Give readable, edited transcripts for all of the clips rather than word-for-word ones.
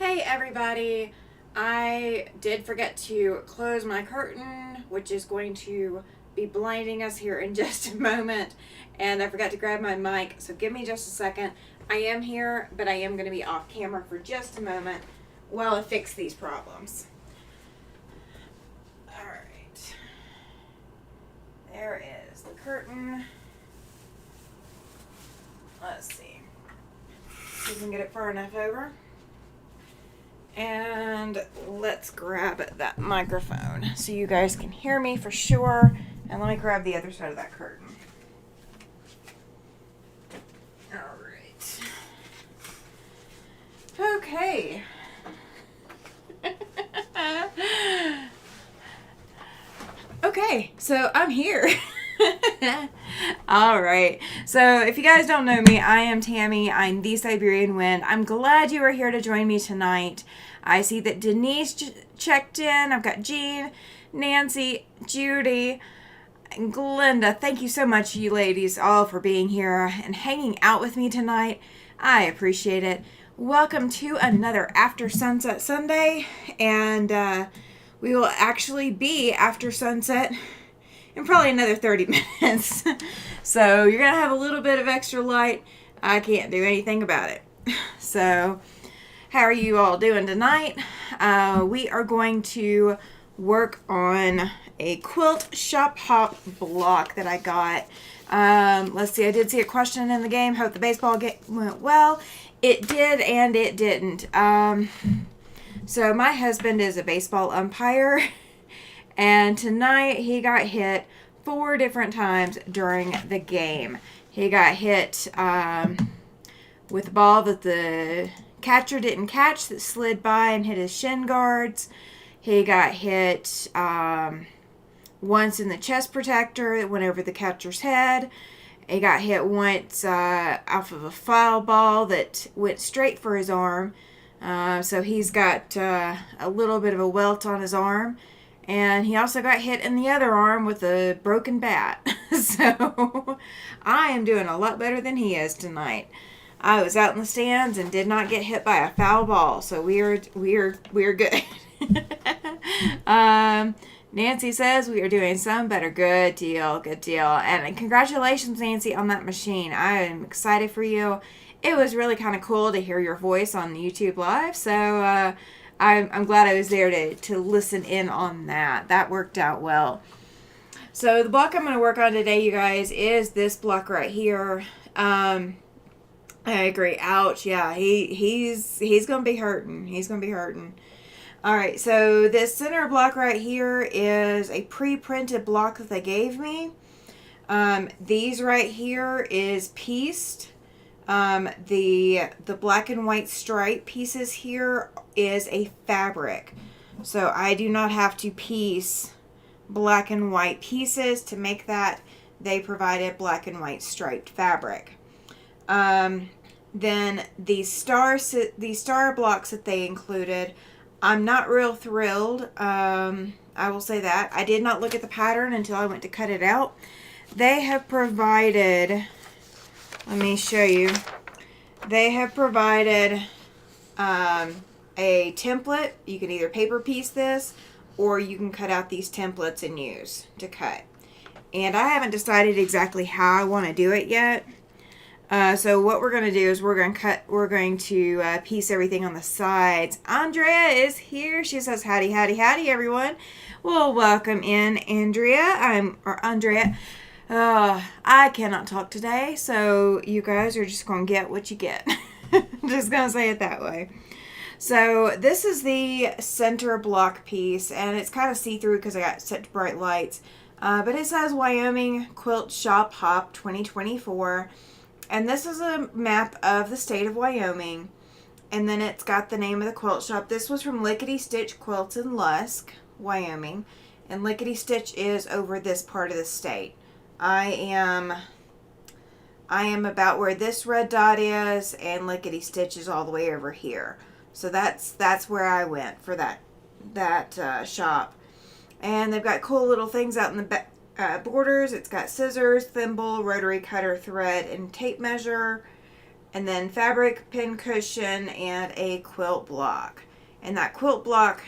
Hey everybody, I did forget to close my curtain, which is going to be blinding us here in just a moment, and I forgot to grab my mic, so give me just a second. I am here, but I am going to be off camera for just a moment while I fix these problems. Alright, there is the curtain. Let's see if we can get it far enough over. And let's grab that microphone so you guys can hear me for sure. And let me grab the other side of that curtain. Alright. Okay. Okay, so I'm here. Alright, so if you guys don't know me, I am Tammy. I'm the Siberian Wind. I'm glad you are here to join me tonight. I see that Denise checked in. I've got Jean, Nancy, Judy, and Glenda. Thank you so much, you ladies, all for being here and hanging out with me tonight. I appreciate it. Welcome to another After Sunset Sunday, and we will actually be after sunset in probably another 30 minutes. So you're going to have a little bit of extra light I can't do anything about it. So, how are you all doing tonight? We are going to work on a quilt shop hop block that I got. Let's see, I did see a question in the game. Hope the baseball game went well. It did and it didn't. So my husband is a baseball umpire, and tonight he got hit 4 different times during the game. He got hit with a ball that the catcher didn't catch that slid by and hit his shin guards. He got hit once in the chest protector that went over the catcher's head. He got hit once off of a foul ball that went straight for his arm. So he's got a little bit of a welt on his arm. And he also got hit in the other arm with a broken bat. So I am doing a lot better than he is tonight. I was out in the stands and did not get hit by a foul ball. So we're good. Nancy says we are doing some better. Good deal. And congratulations, Nancy, on that machine. I am excited for you. It was really kind of cool to hear your voice on YouTube Live. So I'm glad I was there to listen in on that. That worked out well. So the block I'm going to work on today, you guys, is this block right here. I agree. Ouch. Yeah, he's going to be hurting. He's going to be hurting. All right, so this center block right here is a pre-printed block that they gave me. These right here is pieced. The black and white stripe pieces here is a fabric. So I do not have to piece black and white pieces to make that. They provided black and white striped fabric. Then these star blocks that they included, I'm not real thrilled. I will say that. I did not look at the pattern until I went to cut it out. They have provided, let me show you. They have provided a template. You can either paper piece this or you can cut out these templates and use to cut. And I haven't decided exactly how I want to do it yet. So what we're going to do is we're going to piece everything on the sides. Andrea is here. She says, howdy, everyone. Well, welcome in, Andrea. Andrea. I cannot talk today, so you guys are just going to get what you get. Just going to say it that way. So this is the center block piece, and it's kind of see-through because I got such bright lights. But it says Wyoming Quilt Shop Hop 2024. And this is a map of the state of Wyoming. And then it's got the name of the quilt shop. This was from Lickety Stitch Quilts in Lusk, Wyoming. And Lickety Stitch is over this part of the state. I am about where this red dot is, and Lickety Stitch is all the way over here. So that's where I went for that shop. And they've got cool little things out in the back. Borders. It's got scissors, thimble, rotary cutter, thread, and tape measure, and then fabric, pin cushion, and a quilt block. And that quilt block,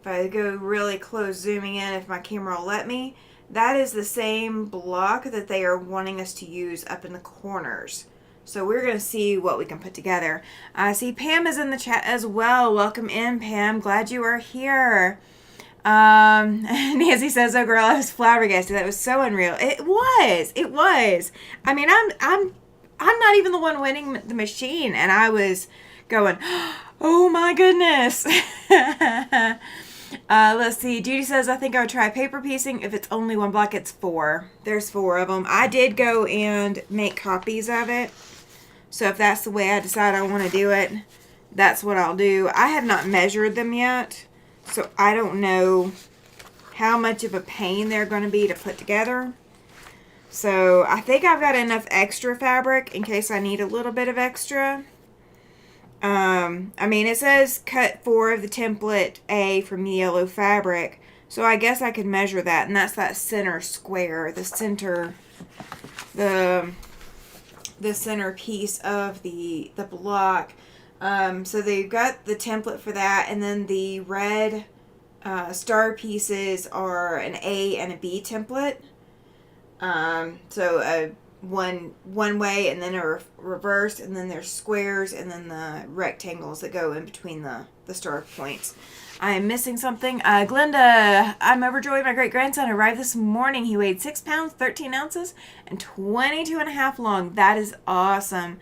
if I go really close zooming in, if my camera will let me, that is the same block that they are wanting us to use up in the corners. So we're going to see what we can put together. I see Pam is in the chat as well. Welcome in, Pam. Glad you are here. Nancy says, "Oh, girl, I was flabbergasted. That was so unreal." It was. I mean, I'm not even the one winning the machine, and I was going, "Oh my goodness." Let's see. Judy says, "I think I would try paper piecing. If it's only one block, it's 4. There's 4 of them. I did go and make copies of it. So if that's the way I decide I want to do it, that's what I'll do. I have not measured them yet. So I don't know how much of a pain they're going to be to put together. So I think I've got enough extra fabric in case I need a little bit of extra. I mean, it says cut 4 of the template A from the yellow fabric. So I guess I could measure that. And that's that center square, the center piece of the block. So they've got the template for that, and then the red star pieces are an A and a B template. So one way, and then a reverse, and then there's squares, and then the rectangles that go in between the star points. I am missing something. Glenda, I'm overjoyed. My great-grandson arrived this morning. He weighed 6 pounds, 13 ounces, and 22 and a half long. That is awesome.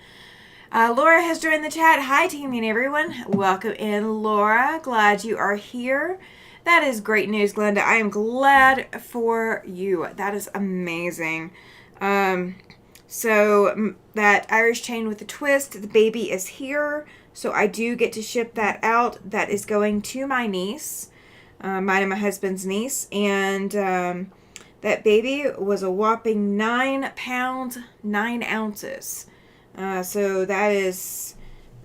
Laura has joined the chat. Hi, team and everyone. Welcome in, Laura. Glad you are here. That is great news, Glenda. I am glad for you. That is amazing. So that Irish chain with a twist, the baby is here. So I do get to ship that out. That is going to my niece, mine and my husband's niece. And that baby was a whopping 9 pounds, 9 ounces. So that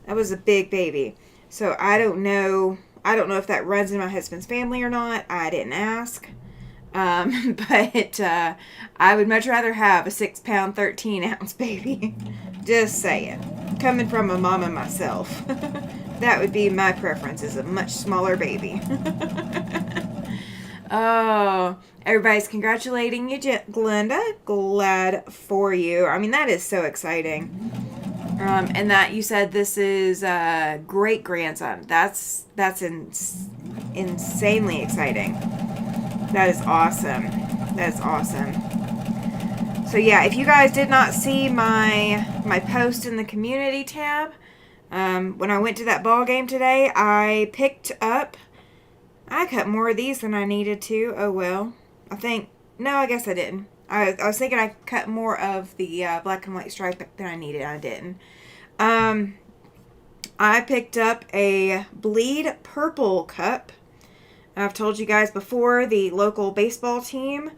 was a big baby. So I don't know if that runs in my husband's family or not. I didn't ask. But I would much rather have a 6 pound, 13 ounce baby. Just saying. Coming from a mom and myself. That would be my preference, is a much smaller baby. Oh, everybody's congratulating you, Glenda. Glad for you. I mean, that is so exciting. And that you said this is a great grandson. That's insanely exciting. That is awesome. That is awesome. So yeah, if you guys did not see my post in the community tab, when I went to that ball game today, I cut more of these than I needed to. Oh well. I guess I didn't. I was thinking I cut more of the black and white stripe than I needed. I didn't. I picked up a bleed purple cup. I've told you guys before, the local baseball team,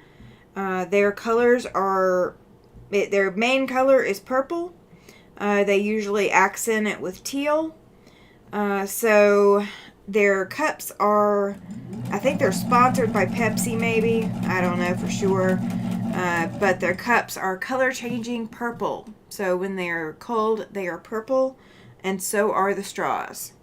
their main color is purple. They usually accent it with teal. So their cups are, I think they're sponsored by Pepsi maybe. I don't know for sure. But their cups are color changing purple. So when they're cold, they are purple, and so are the straws.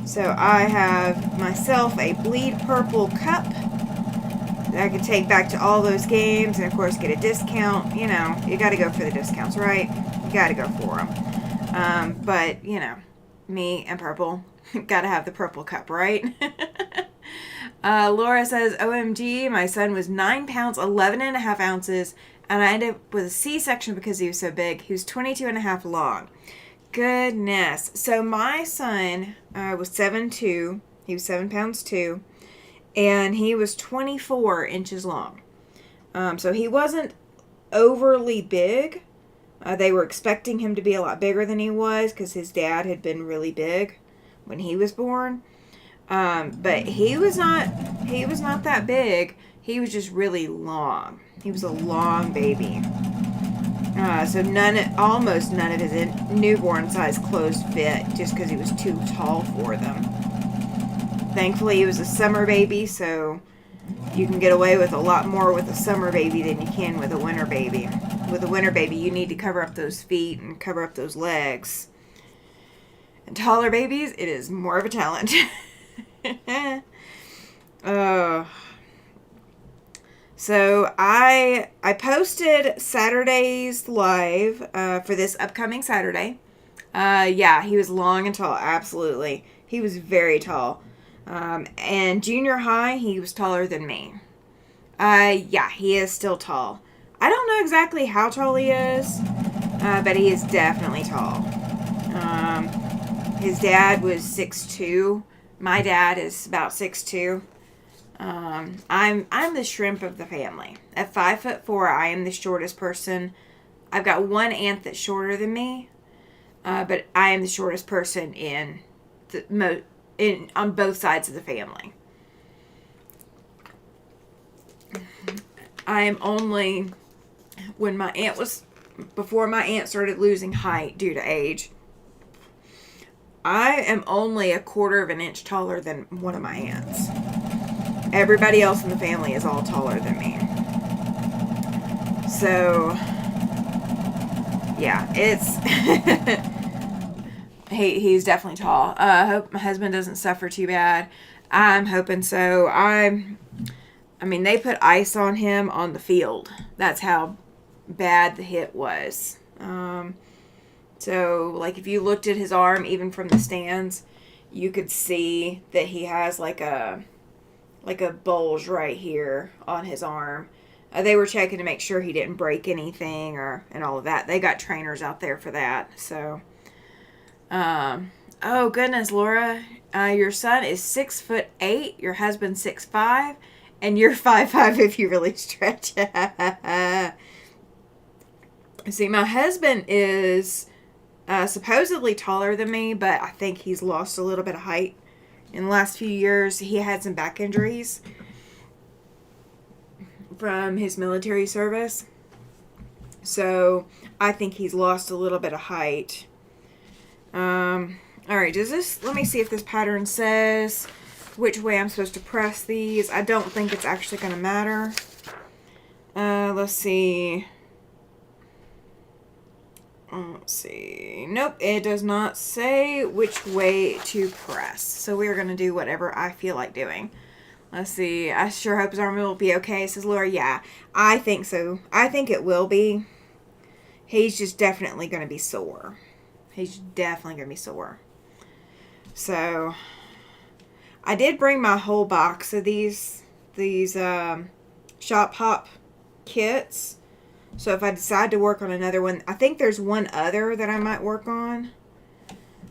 So I have myself a bleed purple cup that I can take back to all those games, and of course get a discount. You know, you got to go for the discounts, right? You got to go for them. But you know, me and purple, got to have the purple cup, right? Laura says, OMG, my son was 9 pounds, 11 and a half ounces, and I ended up with a C-section because he was so big. He was 22 and a half long. Goodness. So my son was 7'2". He was 7 pounds 2, and he was 24 inches long. So he wasn't overly big. They were expecting him to be a lot bigger than he was because his dad had been really big when he was born. But he was not that big. He was just really long. He was a long baby. So almost none of his newborn size clothes fit just because he was too tall for them. Thankfully, he was a summer baby, so you can get away with a lot more with a summer baby than you can with a winter baby. With a winter baby, you need to cover up those feet and cover up those legs. And taller babies, it is more of a challenge. So I posted Saturday's live for this upcoming Saturday. Yeah, he was long and tall, absolutely. He was very tall. And junior high, he was taller than me. Yeah, he is still tall. I don't know exactly how tall he is, but he is definitely tall. His dad was 6'2". My dad is about 6'2". I'm the shrimp of the family. At 5'4", I am the shortest person. I've got one aunt that's shorter than me, but I am the shortest person on both sides of the family. I am only, before my aunt started losing height due to age, I am only a quarter of an inch taller than one of my aunts. Everybody else in the family is all taller than me. So, yeah, it's he's definitely tall. I hope my husband doesn't suffer too bad. I'm hoping so. I mean, they put ice on him on the field. That's how bad the hit was. So, like, if you looked at his arm, even from the stands, you could see that he has like a bulge right here on his arm. They were checking to make sure he didn't break anything and all of that. They got trainers out there for that. So, oh goodness, Laura, your son is 6'8", your husband's 6'5", and you're 5'5" if you really stretch. See, my husband is supposedly taller than me, but I think he's lost a little bit of height in the last few years. He had some back injuries from his military service, so I think he's lost a little bit of height. All right, let me see if this pattern says which way I'm supposed to press these. I don't think it's actually going to matter. Let's see. Let's see. Nope, it does not say which way to press. So we're going to do whatever I feel like doing. Let's see. I sure hope his arm will be okay, says Laura. Yeah, I think so. I think it will be. He's just definitely going to be sore. He's definitely going to be sore. So, I did bring my whole box of these Shop Hop kits. So if I decide to work on another one, I think there's one other that I might work on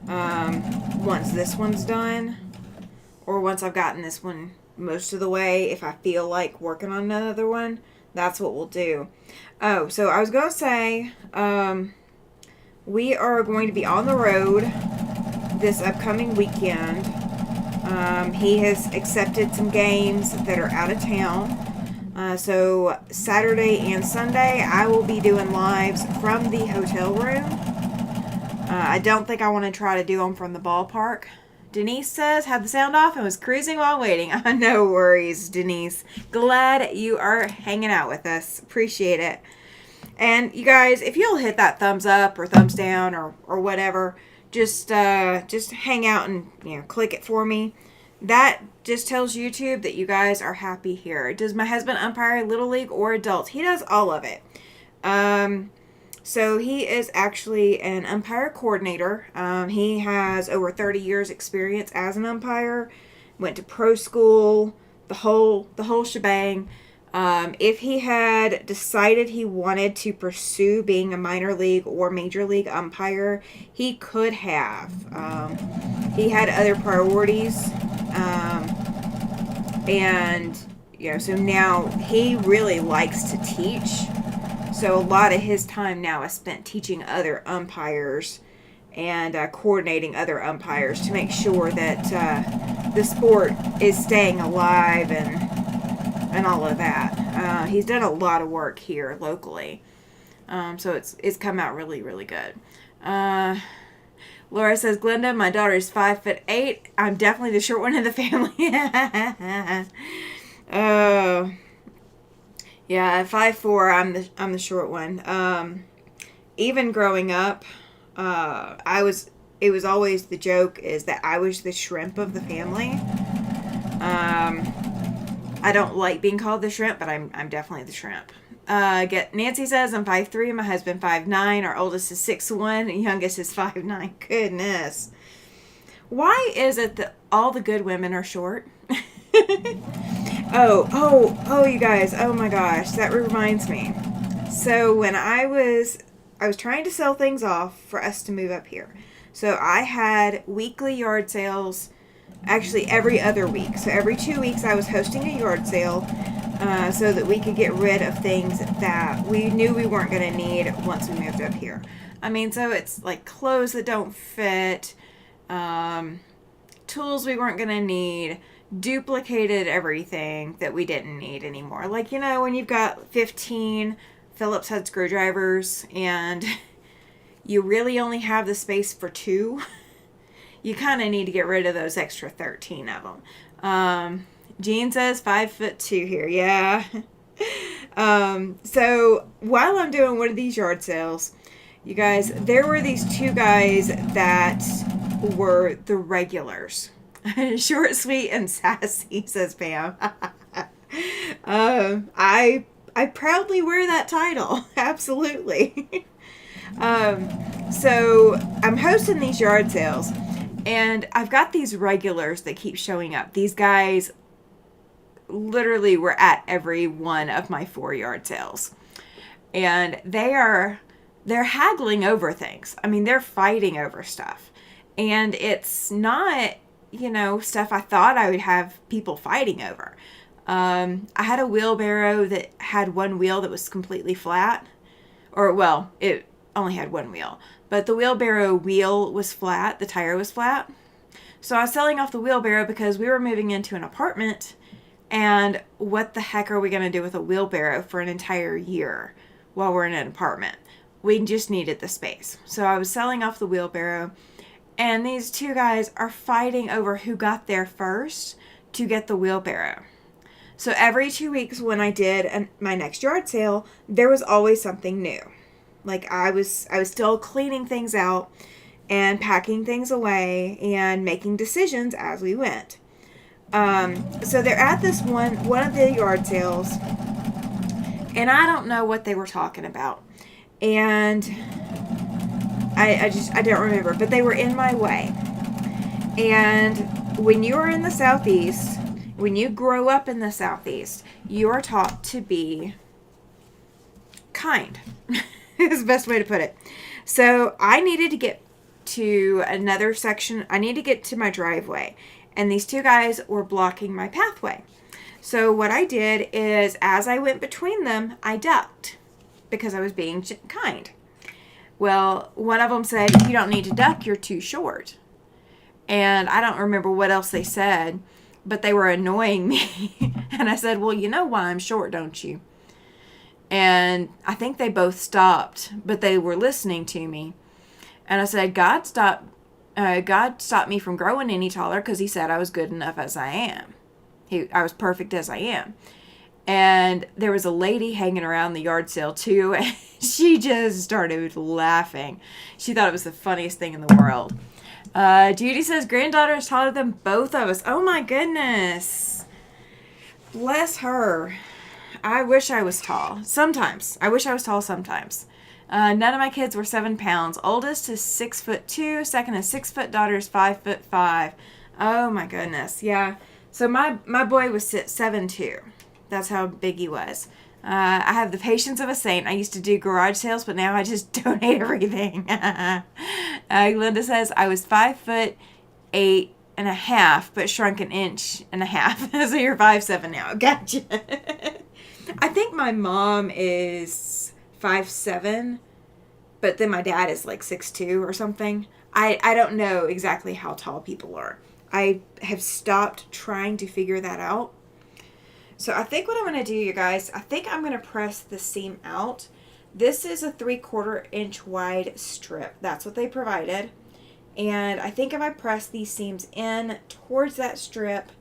once this one's done, or once I've gotten this one most of the way. If I feel like working on another one, that's what we'll do. Oh, so I was going to say, we are going to be on the road this upcoming weekend. He has accepted some games that are out of town. So Saturday and Sunday, I will be doing lives from the hotel room. I don't think I want to try to do them from the ballpark. Denise says, had the sound off and was cruising while waiting. No worries, Denise. Glad you are hanging out with us. Appreciate it. And you guys, if you'll hit that thumbs up or thumbs down or whatever, just hang out and click it for me. That just tells YouTube that you guys are happy here. Does my husband umpire Little League or adults? He does all of it. So he is actually an umpire coordinator. He has over 30 years experience as an umpire. Went to pro school, the whole shebang. If he had decided he wanted to pursue being a minor league or major league umpire, he could have. He had other priorities. And, so now he really likes to teach. So a lot of his time now is spent teaching other umpires and coordinating other umpires to make sure that the sport is staying alive and all of that. He's done a lot of work here locally. So it's come out really, really good. Laura says, Glenda, my daughter is 5'8". I'm definitely the short one in the family. Oh, yeah, 5'4". I'm the short one. Even growing up, it was always the joke is that I was the shrimp of the family. I don't like being called the shrimp, but I'm definitely the shrimp. Nancy says, I'm 5'3", my husband 5'9", our oldest is 6'1", and youngest is 5'9". Goodness. Why is it that all the good women are short? Oh, you guys, oh my gosh, that reminds me. So when I was trying to sell things off for us to move up here. So I had weekly yard sales, actually every other week. So every 2 weeks I was hosting a yard sale so that we could get rid of things that we knew we weren't going to need once we moved up here. I mean, so it's like clothes that don't fit, tools we weren't going to need, duplicated everything that we didn't need anymore. Like, when you've got 15 Phillips head screwdrivers and you really only have the space for 2, you kind of need to get rid of those extra 13 of them. Jean says 5'2" here. Yeah. So while I'm doing one of these yard sales, you guys, there were these 2 guys that were the regulars. Short, sweet, and sassy, says Pam. I I proudly wear that title. Absolutely. So I'm hosting these yard sales, and I've got these regulars that keep showing up. These guys literally were at every one of my 4 yard sales, and they're haggling over things. I mean, they're fighting over stuff, and it's not, stuff I thought I would have people fighting over. I had a wheelbarrow that had one wheel that was completely flat, or well, it only had one wheel, but the wheelbarrow wheel was flat, the tire was flat. So I was selling off the wheelbarrow because we were moving into an apartment, and what the heck are we going to do with a wheelbarrow for an entire year while we're in an apartment? We just needed the space. So I was selling off the wheelbarrow, and these 2 guys are fighting over who got there first to get the wheelbarrow. So every 2 weeks when I did my next yard sale, there was always something new. Like I was still cleaning things out and packing things away and making decisions as we went. So they're at this one of the yard sales, and I don't know what they were talking about. And I don't remember, but they were in my way. And when you are in the Southeast, when you grow up in the Southeast, you are taught to be kind. Is the best way to put it. So I needed to get to another section. I need to get to my driveway, and these 2 guys were blocking my pathway. So what I did is, as I went between them, I ducked because I was being kind. Well, one of them said, "You don't need to duck, you're too short." And I don't remember what else they said, but they were annoying me. And I said, "Well, you know why I'm short, don't you?" And I think they both stopped, but they were listening to me. And I said, God stopped me from growing any taller because he said I was good enough as I am. I was perfect as I am. And there was a lady hanging around the yard sale too, and she just started laughing. She thought it was the funniest thing in the world. Judy says, granddaughter is taller than both of us. Oh my goodness. Bless her. I wish I was tall. Sometimes. I wish I was tall sometimes. None of my kids were 7 pounds. Oldest is 6'2". Second is 6 foot. Daughter is 5'5". Oh my goodness. Yeah. So my boy was 7'2". That's how big he was. I have the patience of a saint. I used to do garage sales, but now I just donate everything. Linda says, I was 5'8.5", but shrunk 1.5 inches. So you're 5'7" now. Gotcha. I think my mom is 5'7", but then my dad is like 6'2" or something. I don't know exactly how tall people are. I have stopped trying to figure that out. So I think what I'm going to do, you guys, I think I'm going to press the seam out. This is a 3/4 inch wide strip. That's what they provided. And I think if I press these seams in towards that strip,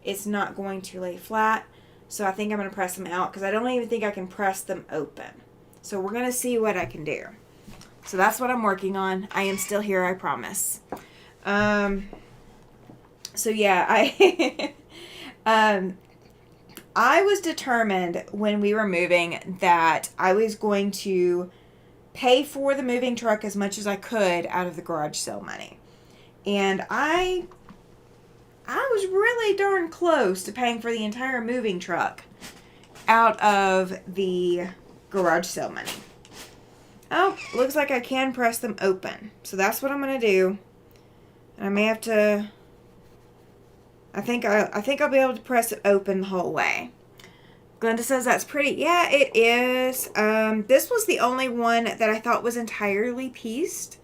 it's not going to lay flat. So I think I'm going to press them out because I don't even think I can press them open. So we're going to see what I can do. So that's what I'm working on. I am still here, I promise. So yeah, I was determined when we were moving that I was going to pay for the moving truck as much as I could out of the garage sale money. And I was really darn close to paying for the entire moving truck out of the garage sale money. Oh, looks like I can press them open. So that's what I'm going to do. And I may have to... I think I'll be able to press it open the whole way. Glenda says that's pretty. Yeah, it is. This was the only one that I thought was entirely pieced.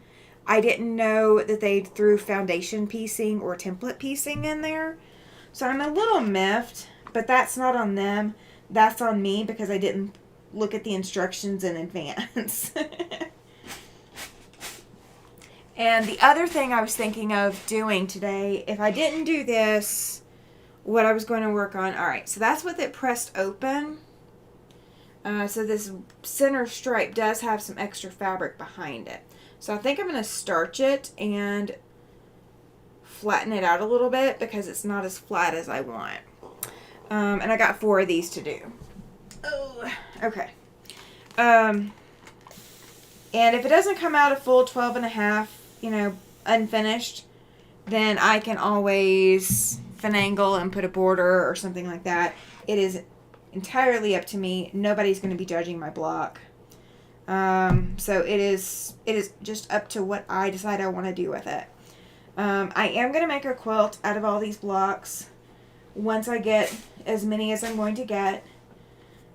I didn't know that they threw foundation piecing or template piecing in there. So I'm a little miffed, but that's not on them. That's on me because I didn't look at the instructions in advance. And the other thing I was thinking of doing today, if I didn't do this, what I was going to work on. All right, so that's with it pressed open. So this center stripe does have some extra fabric behind it. So I think I'm going to starch it and flatten it out a little bit because it's not as flat as I want. And I got 4 of these to do. Oh, okay. And if it doesn't come out a full 12 and a half, unfinished, then I can always finagle and put a border or something like that. It is entirely up to me. Nobody's going to be judging my block. So it is just up to what I decide I want to do with it. I am going to make a quilt out of all these blocks once I get as many as I'm going to get.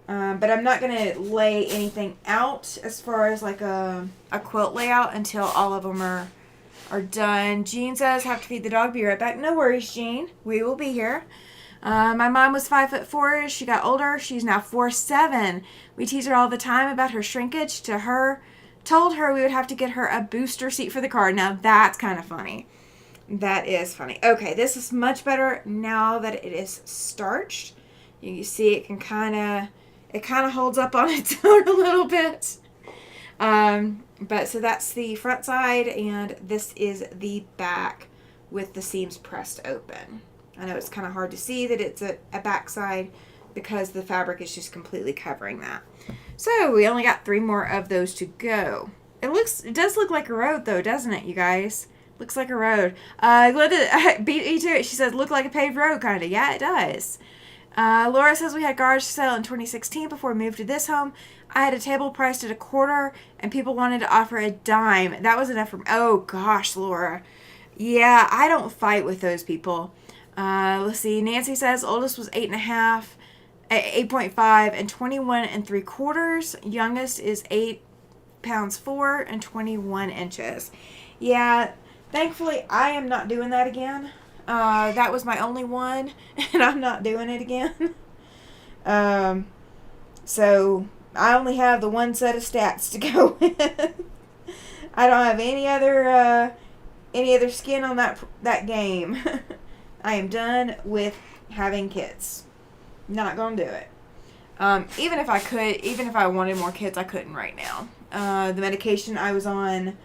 But I'm not going to lay anything out as far as like a quilt layout until all of them are done. Jean says, have to feed the dog. Be right back. No worries, Jean. We will be here. My mom was 5'4". She got older. She's now 4'7". We tease her all the time about her shrinkage. Told her we would have to get her a booster seat for the car. Now that's kind of funny. That is funny. Okay, this is much better now that it is starched. You see it kind of holds up on its own a little bit. But so that's the front side, and this is the back with the seams pressed open. I know it's kind of hard to see that it's a back side because the fabric is just completely covering that. So we only got 3 more of those to go. It does look like a road though, doesn't it, you guys? Looks like a road. Glenda beat me to it. She says, look like a paved road, kind of. Yeah, it does. Laura says we had garage sale in 2016 before we moved to this home. I had a table priced at $0.25 and people wanted to offer a dime. That was enough for me. Oh gosh, Laura. Yeah, I don't fight with those people. Let's see. Nancy says oldest was 8.5 and 21 3/4. Youngest is 8 pounds 4 and 21 inches. Yeah, thankfully I am not doing that again. That was my only one, and I'm not doing it again. So I only have the one set of stats to go with. I don't have any other skin on that game. I am done with having kids. Not gonna do it. Even if I wanted more kids, I couldn't right now. The medication I was on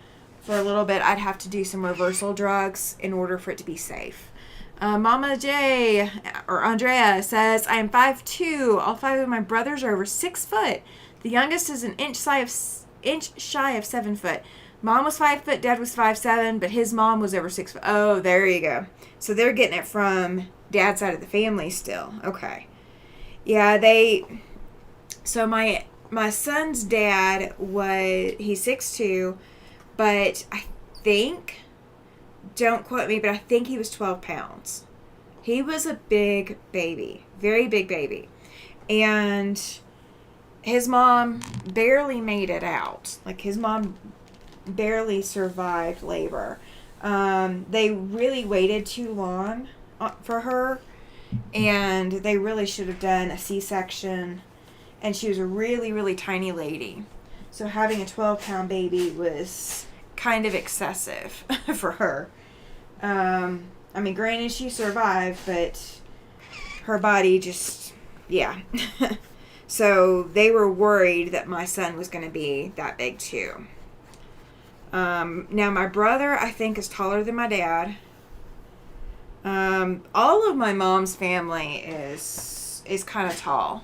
for a little bit, I'd have to do some reversal drugs in order for it to be safe. Mama J, or Andrea, says, I am 5'2". All 5 of my brothers are over 6 foot. The youngest is an inch shy of 7 foot. Mom was 5 foot, Dad was 5'7", but his mom was over 6 foot. Oh, there you go. So they're getting it from Dad's side of the family still. Okay. Yeah, so my son's dad he's 6'2", but I think, don't quote me, but I think he was 12 pounds. He was a big baby, very big baby. And his mom barely made it out. Like, his mom barely survived labor. They really waited too long for her, and they really should have done a C-section. And she was a really, really tiny lady. So having a 12-pound baby was kind of excessive for her. I mean, granted, she survived, but her body just, yeah. So they were worried that my son was going to be that big too. Now my brother, I think, is taller than my dad. All of my mom's family is kind of tall.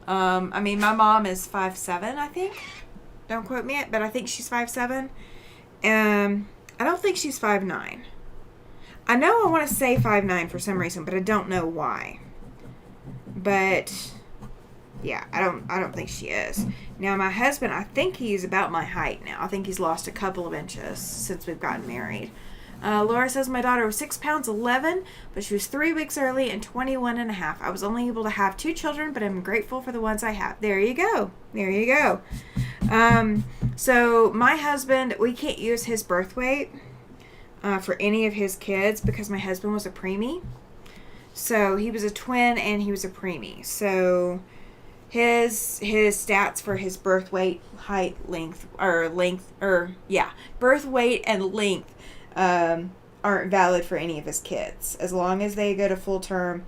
I mean, my mom is 5'7", I think. Don't quote me, but I think she's 5'7". I don't think she's 5'9". I know I want to say 5'9" for some reason, but I don't know why. But yeah, I don't think she is. Now my husband, I think he's about my height now. I think he's lost a couple of inches since we've gotten married. Laura says my daughter was 6 pounds 11, but she was 3 weeks early and 21 and a half. I was only able to have 2 children, but I'm grateful for the ones I have. There you go. There you go. So my husband, we can't use his birth weight for any of his kids because my husband was a preemie. So he was a twin and he was a preemie. So his stats for his birth weight, height, birth weight and length aren't valid for any of his kids. As long as they go to full term,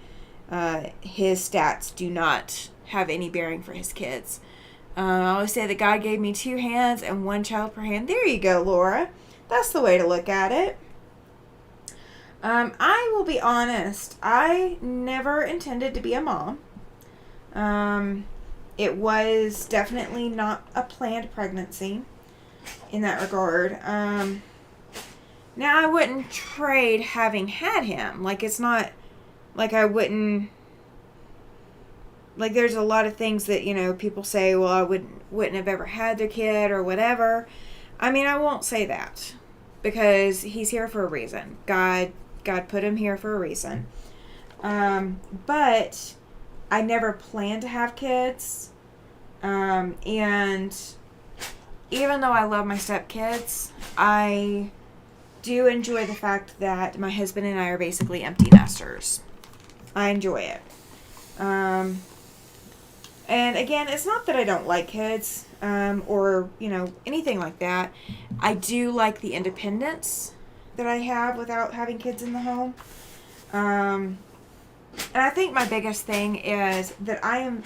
his stats do not have any bearing for his kids. I always say that God gave me 2 hands and 1 child per hand. There you go, Laura. That's the way to look at it. I will be honest. I never intended to be a mom. It was definitely not a planned pregnancy in that regard. Now, I wouldn't trade having had him. Like, it's not like I wouldn't... Like, there's a lot of things that, people say, well, I wouldn't have ever had their kid or whatever. I mean, I won't say that. Because he's here for a reason. God put him here for a reason. But I never planned to have kids. And even though I love my stepkids, I do enjoy the fact that my husband and I are basically empty nesters. I enjoy it. And again, it's not that I don't like kids, or, anything like that. I do like the independence that I have without having kids in the home. And I think my biggest thing is that I am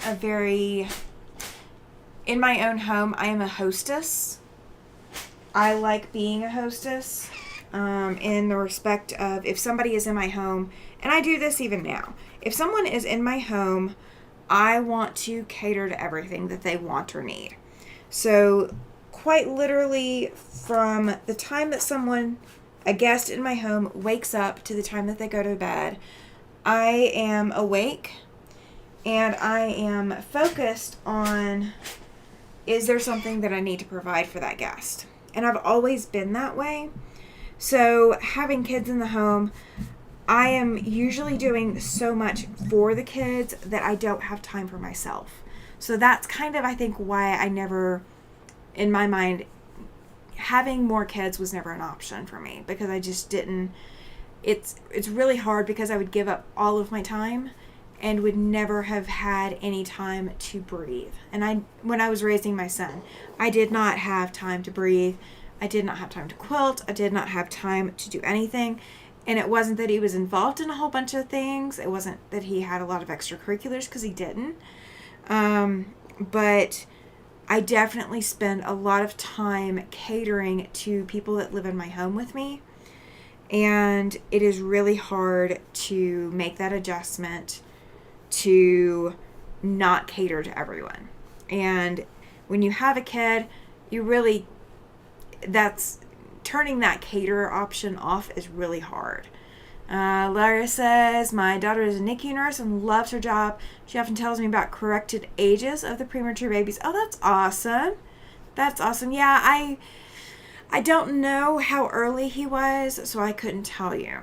in my own home, I am a hostess. I like being a hostess, in the respect of if somebody is in my home, and I do this even now. If someone is in my home, I want to cater to everything that they want or need. So quite literally from the time that a guest in my home wakes up to the time that they go to bed, I am awake and I am focused on, is there something that I need to provide for that guest? And I've always been that way. So having kids in the home, I am usually doing so much for the kids that I don't have time for myself. So that's kind of, I think, why I never, in my mind, having more kids was never an option for me, because I just didn't. It's really hard because I would give up all of my time and would never have had any time to breathe. And when I was raising my son, I did not have time to breathe. I did not have time to quilt. I did not have time to do anything. And it wasn't that he was involved in a whole bunch of things. It wasn't that he had a lot of extracurriculars, because he didn't. But I definitely spend a lot of time catering to people that live in my home with me. And it is really hard to make that adjustment to not cater to everyone. And when you have a kid, turning that caterer option off is really hard. Larry says, my daughter is a NICU nurse and loves her job. She often tells me about corrected ages of the premature babies. Oh, that's awesome. That's awesome. Yeah, I don't know how early he was, so I couldn't tell you.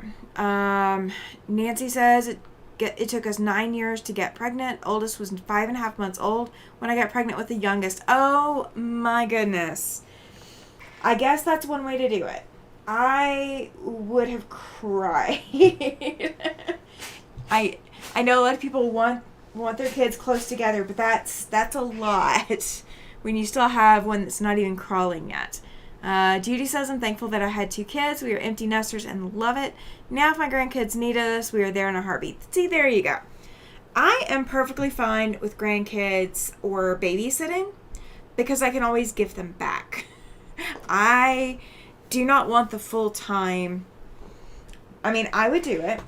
Nancy says it took us 9 years to get pregnant. Oldest was 5.5 months old when I got pregnant with the youngest. Oh my goodness. I guess that's one way to do it. I would have cried. I know a lot of people want their kids close together, but that's a lot when you still have one that's not even crawling yet. Judy says, I'm thankful that I had 2 kids. We are empty nesters and love it. Now if my grandkids need us, we are there in a heartbeat. See, there you go. I am perfectly fine with grandkids or babysitting because I can always give them back. I do not want the full time. I mean, I would do it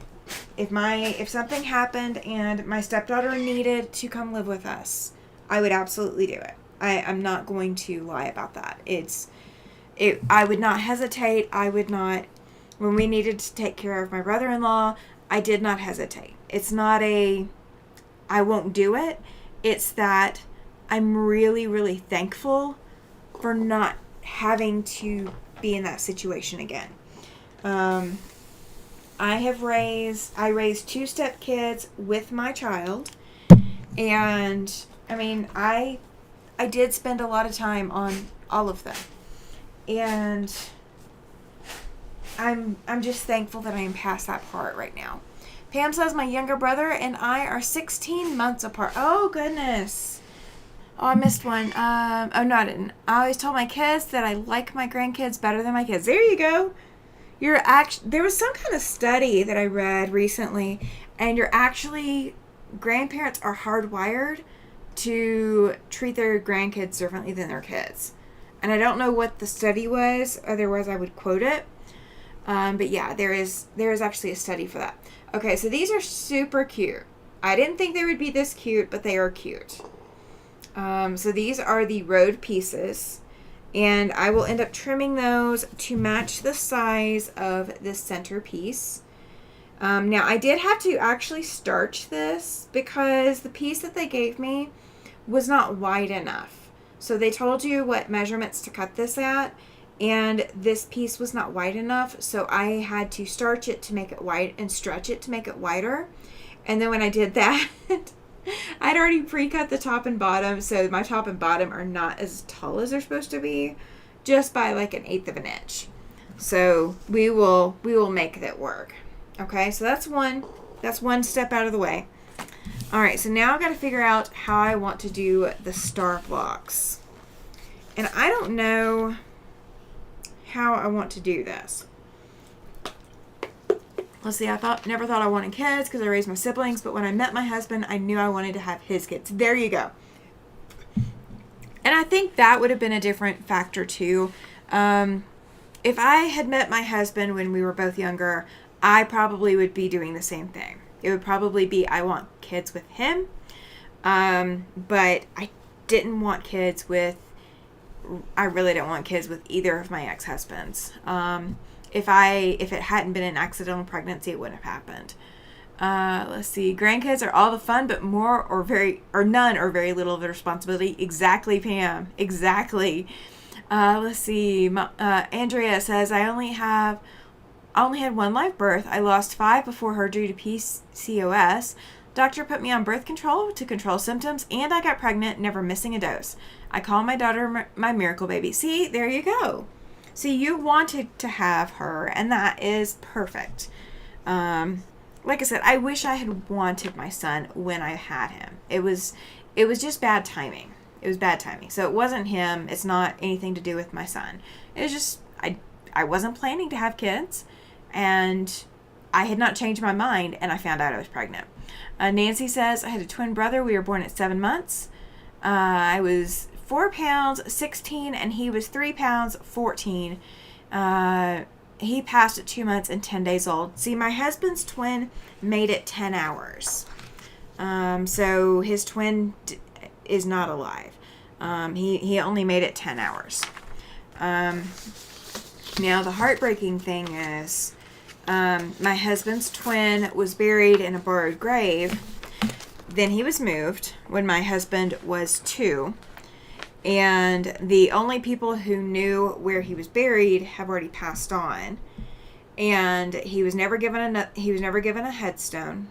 if something happened and my stepdaughter needed to come live with us. I would absolutely do it. I'm not going to lie about that. I would not hesitate. I would not. When we needed to take care of my brother-in-law, I did not hesitate. It's not I won't do it. It's that I'm really, really thankful for not having to be in that situation again. I raised 2 stepkids with my child, and I mean, I did spend a lot of time on all of them, and I'm just thankful that I am past that part right now. Pam says my younger brother and I are 16 months apart. Oh goodness. Oh, I missed one. Oh, no, I didn't. I always told my kids that I like my grandkids better than my kids. There you go. There was some kind of study that I read recently, and grandparents are hardwired to treat their grandkids differently than their kids. And I don't know what the study was, otherwise I would quote it. But yeah, there is actually a study for that. Okay, so these are super cute. I didn't think they would be this cute, but they are cute. So these are the road pieces, and I will end up trimming those to match the size of this center piece. Now I did have to actually starch this because the piece that they gave me was not wide enough. So they told you what measurements to cut this at, and this piece was not wide enough, so I had to starch it to make it wide and stretch it to make it wider. And then when I did that, I'd already pre-cut the top and bottom, so my top and bottom are not as tall as they're supposed to be, just by like 1/8 of an inch. So we will make that work. Okay, so that's one step out of the way. All right, so now I've got to figure out how I want to do the star blocks, and I don't know how I want to do this. Let's see, never thought I wanted kids because I raised my siblings, but when I met my husband, I knew I wanted to have his kids. There you go. And I think that would have been a different factor too. If I had met my husband when we were both younger, I probably would be doing the same thing. It would probably be, I want kids with him, but I really don't want kids with either of my ex-husbands. If it hadn't been an accidental pregnancy, it wouldn't have happened. Let's see. Grandkids are all the fun, but none or very little of the responsibility. Exactly, Pam. Exactly. Let's see. Andrea says, I only had one live birth. I lost 5 before her due to PCOS. Doctor put me on birth control to control symptoms, and I got pregnant, never missing a dose. I call my daughter my miracle baby. See, there you go. See, you wanted to have her, and that is perfect. Like I said, I wish I had wanted my son when I had him. It was just bad timing. It was bad timing. So it wasn't him. It's not anything to do with my son. It was just, I wasn't planning to have kids, and I had not changed my mind, and I found out I was pregnant. Nancy says, I had a twin brother. We were born at 7 months. I was 4 pounds, 16, and he was 3 pounds, 14. He passed at 2 months and 10 days old. See, my husband's twin made it 10 hours. So his twin is not alive. He only made it 10 hours. Now, the heartbreaking thing is, my husband's twin was buried in a borrowed grave. Then he was moved when my husband was 2. And the only people who knew where he was buried have already passed on. And he was never given a headstone.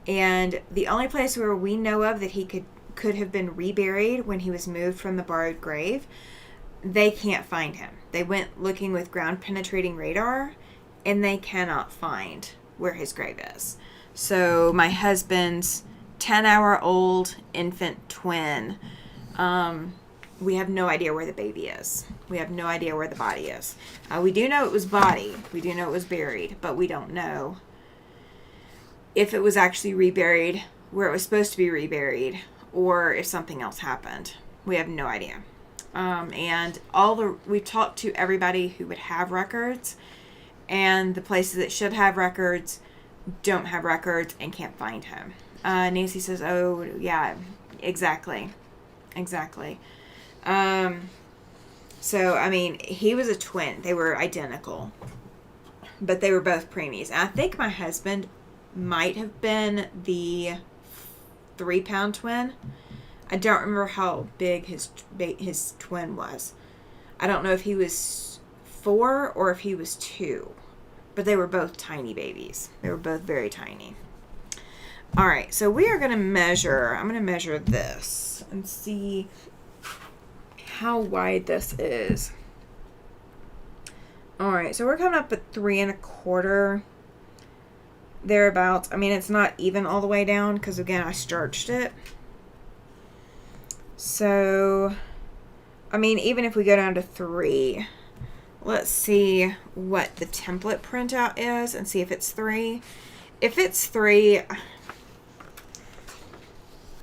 And the only place where we know of that he could have been reburied when he was moved from the borrowed grave, they can't find him. They went looking with ground penetrating radar, and they cannot find where his grave is. So my husband's 10-hour-old infant twin, we have no idea where the baby is. We have no idea where the body is. We do know it was body. We do know it was buried, but we don't know if it was actually reburied where it was supposed to be reburied, or if something else happened. We have no idea. And we talked to everybody who would have records, and the places that should have records don't have records and can't find him. Nancy says, oh, yeah, exactly. So, I mean, he was a twin. They were identical, but they were both preemies. And I think my husband might have been the 3-pound twin. I don't remember how big his twin was. I don't know if he was 4 or if he was 2, but they were both tiny babies. They were both very tiny. All right, so we are going to measure. I'm going to measure this and see how wide this is. All right, so we're coming up at 3 1/4, thereabouts. I mean, it's not even all the way down because, again, I starched it. So, I mean, even if we go down to 3, let's see what the template printout is and see if it's 3. If it's 3,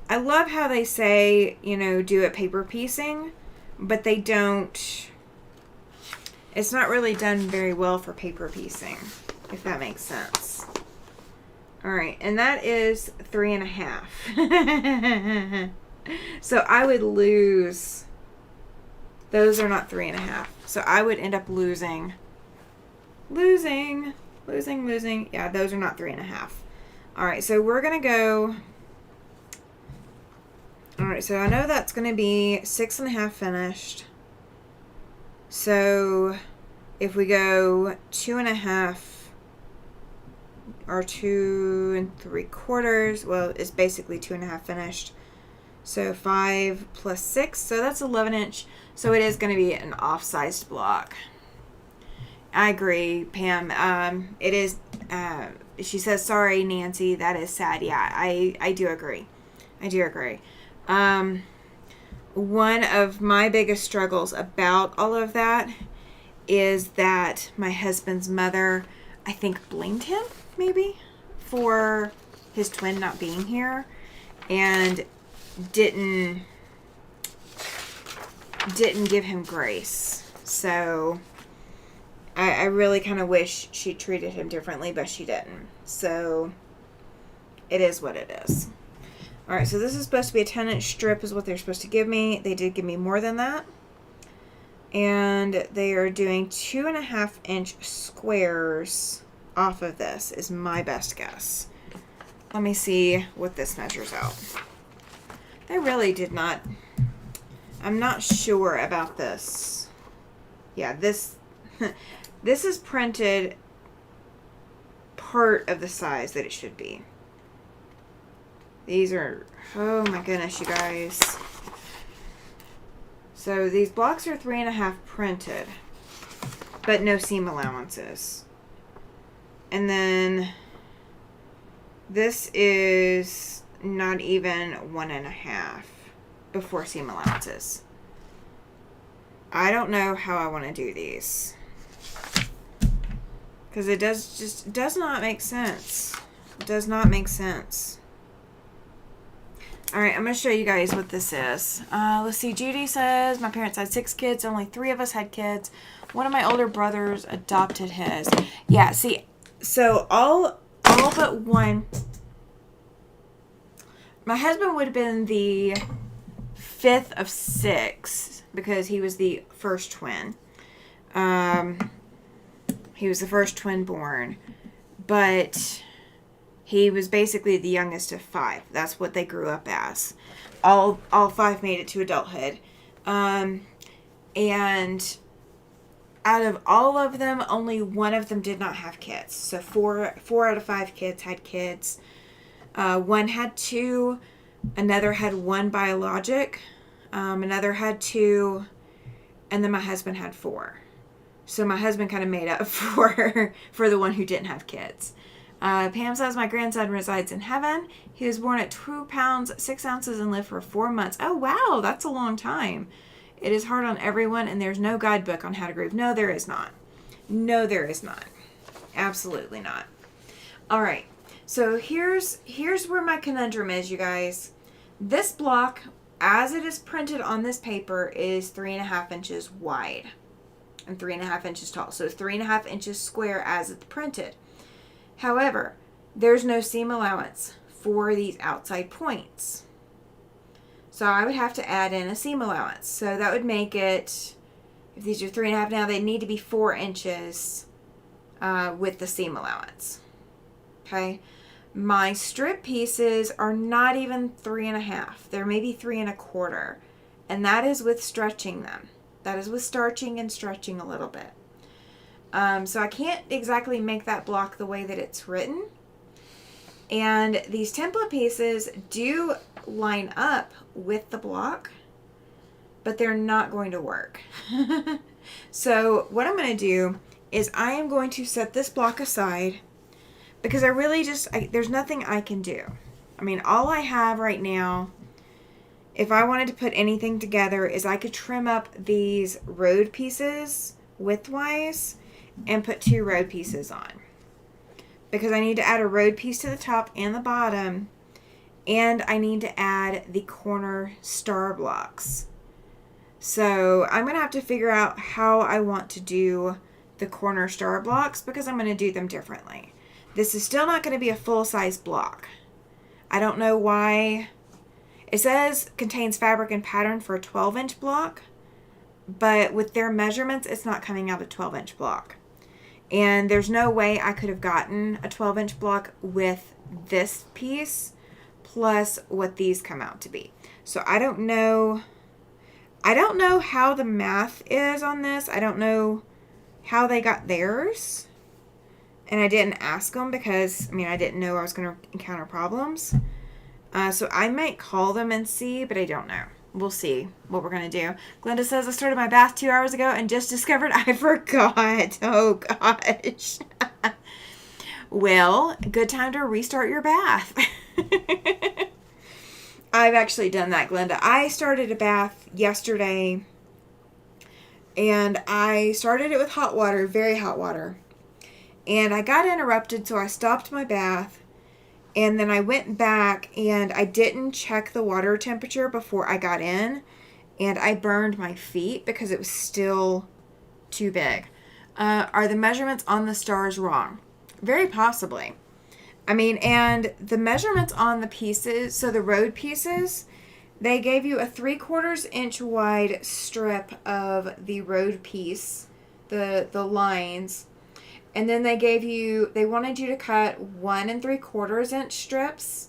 I love how they say, do it paper piecing, but they don't. It's not really done very well for paper piecing, if that makes sense. All right, and that is 3 1/2. So I would lose. Those are not 3.5. So I would end up losing. Yeah, those are not 3.5. All right, so we're going to go. All right, so I know that's going to be 6.5 finished. So if we go 2.5 or 2 3/4, well, it's basically 2.5 finished. So 5 plus 6, so that's 11 inch. So it is going to be an off-sized block. I agree, Pam. It is. She says, "Sorry, Nancy. That is sad." Yeah, I do agree. One of my biggest struggles about all of that is that my husband's mother, I think, blamed him maybe for his twin not being here, and didn't give him grace. So I really kind of wish she treated him differently, but she didn't. So it is what it is. All right, so this is supposed to be a 10-inch strip is what they're supposed to give me. They did give me more than that. And they are doing 2.5-inch squares off of this is my best guess. Let me see what this measures out. They really did not. I'm not sure about this. Yeah, this is printed part of the size that it should be. These are, oh my goodness, you guys. So these blocks are 3.5 printed, but no seam allowances. And then this is not even 1.5 before seam allowances. I don't know how I want to do these, because it does not make sense. It does not make sense. All right, I'm going to show you guys what this is. Let's see. Judy says, my parents had 6 kids. Only 3 of us had kids. One of my older brothers adopted his. Yeah, see, so all but one. My husband would have been the 5th of 6 because he was the first twin. He was the first twin born. But he was basically the youngest of 5. That's what they grew up as. All 5 made it to adulthood. And out of all of them, only one of them did not have kids. So 4 out of 5 kids had kids. One had 2. Another had 1 biologic. Another had 2. And then my husband had 4. So my husband kind of made up for the one who didn't have kids. Pam says, my grandson resides in heaven. He was born at 2 pounds, 6 ounces and lived for 4 months. Oh, wow. That's a long time. It is hard on everyone, and there's no guidebook on how to grieve. No, there is not. No, there is not. Absolutely not. All right. So here's where my conundrum is, you guys. This block, as it is printed on this paper, is 3.5 inches wide and 3.5 inches tall. So it's 3.5 inches square as it's printed. However, there's no seam allowance for these outside points. So I would have to add in a seam allowance. So that would make it, if these are 3.5 now, they need to be 4 inches with the seam allowance. Okay. My strip pieces are not even 3.5. They're maybe 3.25. And that is with stretching them. That is with starching and stretching a little bit. So I can't exactly make that block the way that it's written. And these template pieces do line up with the block, but they're not going to work. So what I'm going to do is I am going to set this block aside because I really there's nothing I can do. I mean, all I have right now, if I wanted to put anything together, is I could trim up these road pieces widthwise and put 2 road pieces on, because I need to add a road piece to the top and the bottom, and I need to add the corner star blocks. So I'm going to have to figure out how I want to do the corner star blocks, because I'm going to do them differently. This is still not going to be a full-size block. I don't know why. It says contains fabric and pattern for a 12-inch block, but with their measurements, it's not coming out a 12-inch block. And there's no way I could have gotten a 12-inch block with this piece plus what these come out to be. So I don't know how the math is on this. I don't know how they got theirs. And I didn't ask them because, I didn't know I was going to encounter problems. So I might call them and see, but I don't know. We'll see what we're going to do. Glenda says, I started my bath 2 hours ago and just discovered I forgot. Oh, gosh. Well, good time to restart your bath. I've actually done that, Glenda. I started a bath yesterday, and I started it with hot water, very hot water. And I got interrupted, so I stopped my bath. And then I went back and I didn't check the water temperature before I got in. And I burned my feet because it was still too big. Are the measurements on the stars wrong? Very possibly. And the measurements on the pieces, so the road pieces, they gave you a 3/4 inch wide strip of the road piece, the lines. And then they wanted you to cut 1 3/4 inch strips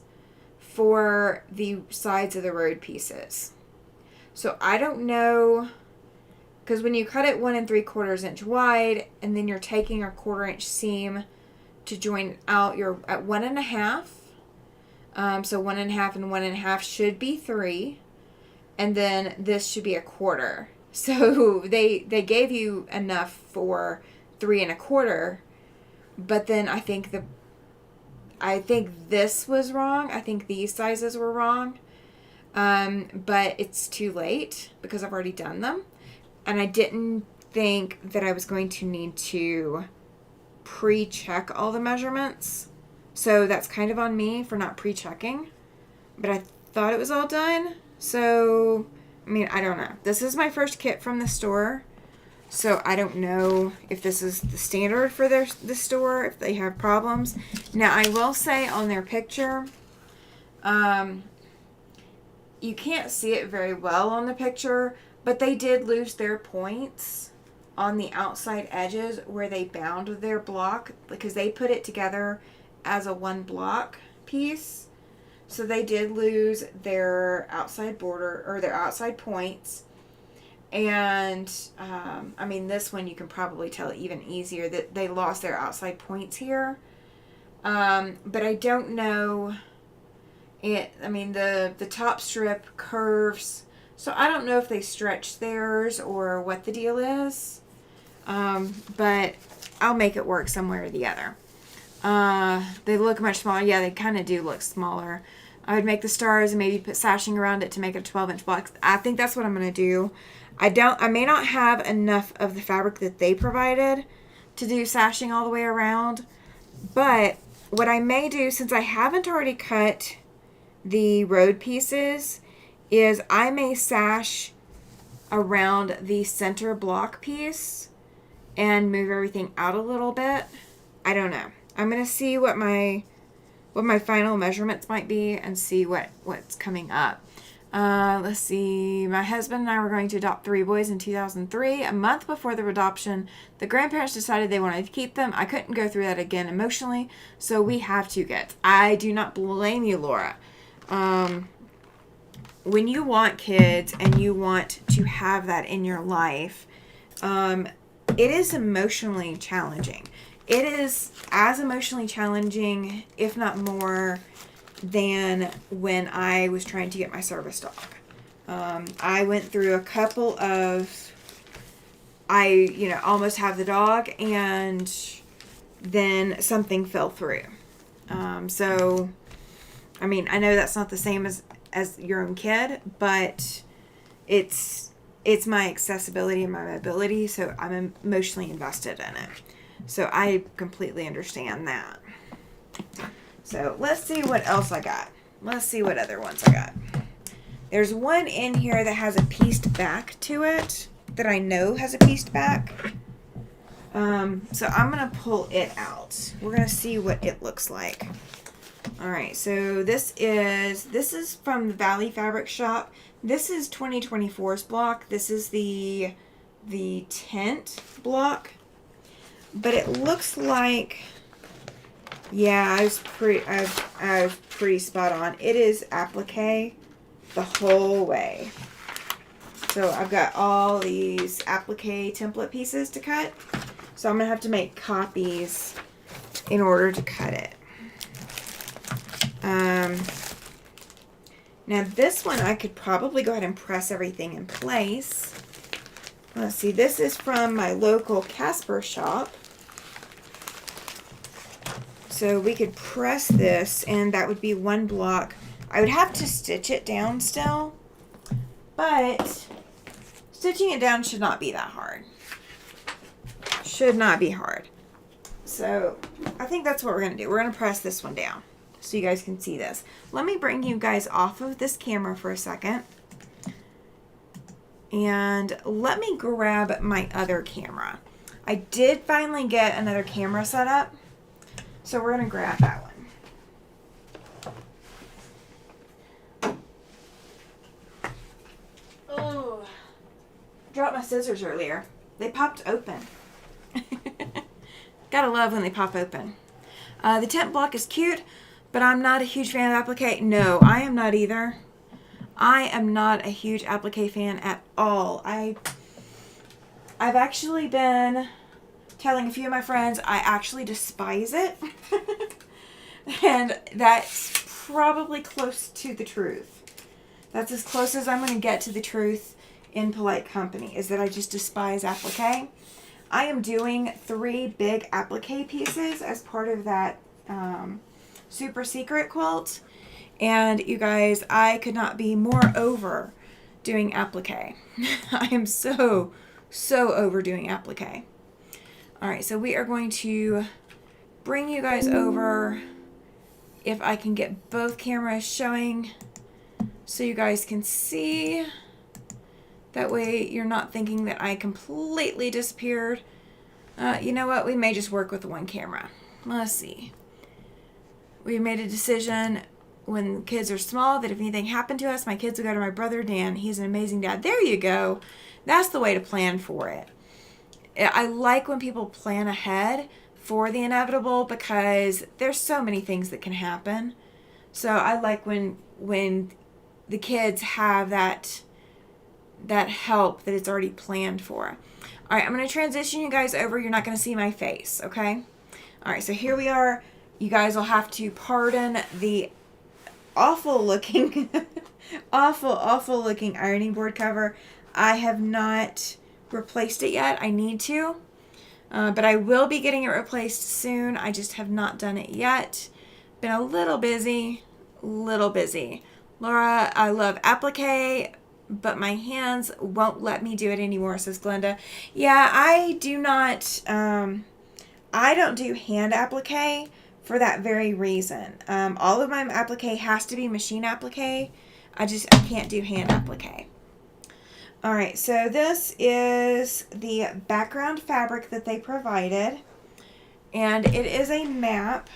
for the sides of the road pieces. So I don't know, because when you cut it 1 3/4 inch wide, and then you're taking a 1/4 inch seam to join out, you're at 1.5. So 1.5 and 1.5 should be 3. And then this should be 1/4. So they gave you enough for 3 1/4, but then I think this was wrong. I think these sizes were wrong. But it's too late because I've already done them, and I didn't think that I was going to need to pre-check all the measurements. So that's kind of on me for not pre-checking, but I thought it was all done. So, I don't know. This is my first kit from the store. So I don't know if this is the standard for the store, if they have problems. Now, I will say on their picture, you can't see it very well on the picture, but they did lose their points on the outside edges where they bound their block, because they put it together as a one block piece. So they did lose their outside border, or their outside points. And, this one you can probably tell even easier that they lost their outside points here. But I don't know the top strip curves, so I don't know if they stretched theirs or what the deal is. But I'll make it work some way or the other. They look much smaller. Yeah, they kind of do look smaller. I would make the stars and maybe put sashing around it to make it a 12-inch block. I think that's what I'm going to do. I may not have enough of the fabric that they provided to do sashing all the way around. But what I may do, since I haven't already cut the road pieces, is I may sash around the center block piece and move everything out a little bit. I don't know. I'm going to see what my final measurements might be and see what's coming up. Let's see. My husband and I were going to adopt 3 boys in 2003. A month before their adoption, the grandparents decided they wanted to keep them. I couldn't go through that again emotionally, so we have 2 kids. I do not blame you, Laura. When you want kids and you want to have that in your life, it is emotionally challenging. It is as emotionally challenging, if not more, than when I was trying to get my service dog. I went through a couple of, almost have the dog, and then something fell through. So, I know that's not the same as your own kid, but it's my accessibility and my mobility, so I'm emotionally invested in it. So I completely understand that. So let's see what else I got. Let's see what other ones I got. There's one in here that has a pieced back to it, that I know has a pieced back. So I'm going to pull it out. We're going to see what it looks like. All right, so this is from the Valley Fabric Shop. This is 2024's block. This is the tent block, but it looks like, yeah, I was pretty spot on. It is applique the whole way. So I've got all these applique template pieces to cut. So I'm gonna have to make copies in order to cut it. Now this one I could probably go ahead and press everything in place. Let's see, this is from my local Casper shop. So we could press this and that would be one block. I would have to stitch it down still, but stitching it down should not be that hard. Should not be hard. So I think that's what we're going to do. We're going to press this one down so you guys can see this. Let me bring you guys off of this camera for a second. And let me grab my other camera. I did finally get another camera set up. So we're going to grab that one. Oh, dropped my scissors earlier. They popped open. Gotta love when they pop open. The tent block is cute, but I'm not a huge fan of applique. No, I am not either. I am not a huge applique fan at all. I've actually been telling a few of my friends I actually despise it. And that's probably close to the truth. That's as close as I'm going to get to the truth in polite company, is that I just despise applique. I am doing 3 big applique pieces as part of that super secret quilt. And you guys, I could not be more over doing applique. I am so over doing applique. All right, so we are going to bring you guys over, if I can get both cameras showing so you guys can see. That way you're not thinking that I completely disappeared. You know what? We may just work with one camera. Let's see. We made a decision when kids are small that if anything happened to us, my kids will go to my brother Dan. He's an amazing dad. There you go. That's the way to plan for it. I like when people plan ahead for the inevitable because there's so many things that can happen. So I like when the kids have that help that it's already planned for. All right, I'm going to transition you guys over. You're not going to see my face, okay? All right, so here we are. You guys will have to pardon the awful looking, awful looking ironing board cover. I have not replaced it yet. I need to, but I will be getting it replaced soon. I just have not done it yet. Been a little busy. Laura, I love applique, but my hands won't let me do it anymore, says Glenda. Yeah, I do not, I don't do hand applique for that very reason. All of my applique has to be machine applique. I can't do hand applique. All right, so this is the background fabric that they provided, and it is a map.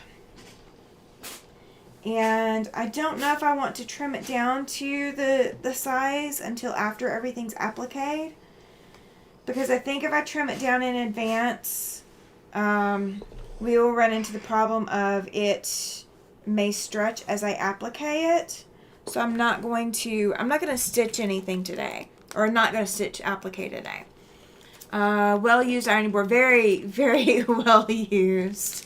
And I don't know if I want to trim it down to the size until after everything's appliqued, because I think if I trim it down in advance, we will run into the problem of it may stretch as I applique it. So I'm not going to stitch anything today, or not going to stitch applique today. Well used ironing board, very well used.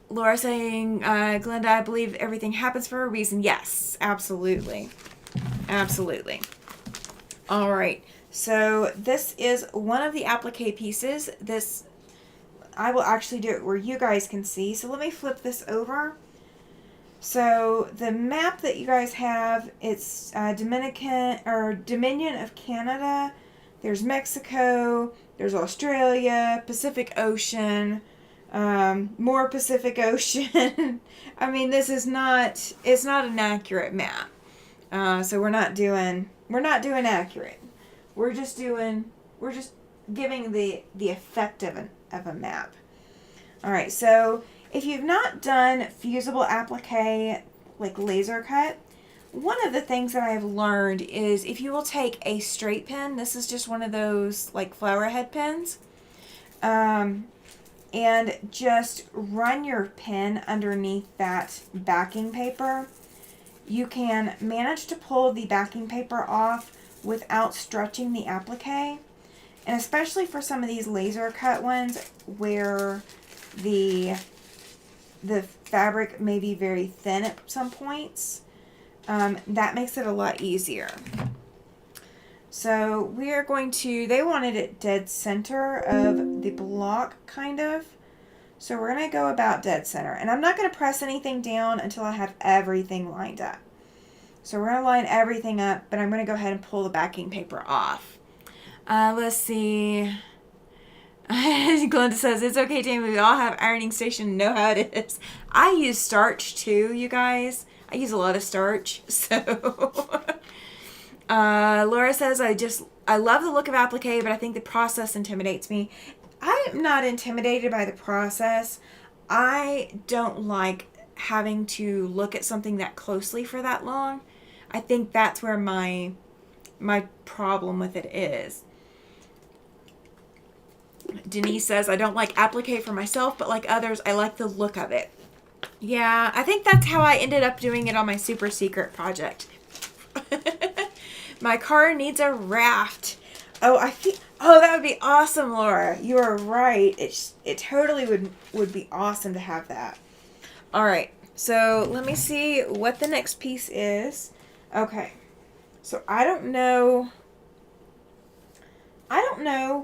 Laura saying, Glenda, I believe everything happens for a reason. Yes, absolutely. All right, so this is one of the applique pieces. I will actually do it where you guys can see. So let me flip this over. So the map that you guys have, it's Dominion of Canada. There's Mexico. There's Australia, Pacific Ocean. More Pacific Ocean. I mean, it's not an accurate map. So we're not doing accurate. We're just giving the effect of a map. All right, so If you've not done fusible applique, like laser cut, one of the things that I've learned is if you will take a straight pen, this is just one of those like flower head pens, and just run your pen underneath that backing paper, you can manage to pull the backing paper off without stretching the applique. And especially for some of these laser cut ones where the fabric may be very thin at some points, that makes it a lot easier. So we are going to, they wanted it dead center of the block, kind of. So we're going to go about dead center. And I'm not going to press anything down until I have everything lined up. So we're going to line everything up, but I'm going to go ahead and pull the backing paper off. Let's see. Glenda says, it's okay, Jamie. We all have ironing station and know how it is. I use starch too, you guys. I use a lot of starch. So, Laura says, I love the look of applique, but I think the process intimidates me. I am not intimidated by the process. I don't like having to look at something that closely for that long. I think that's where my problem with it is. Denise says, I don't like applique for myself, but like others, I like the look of it. Yeah, I think that's how I ended up doing it on my super secret project. My car needs a raft. Oh, that would be awesome, Laura. You are right. It totally would be awesome to have that. All right. So let me see what the next piece is. Okay. So I don't know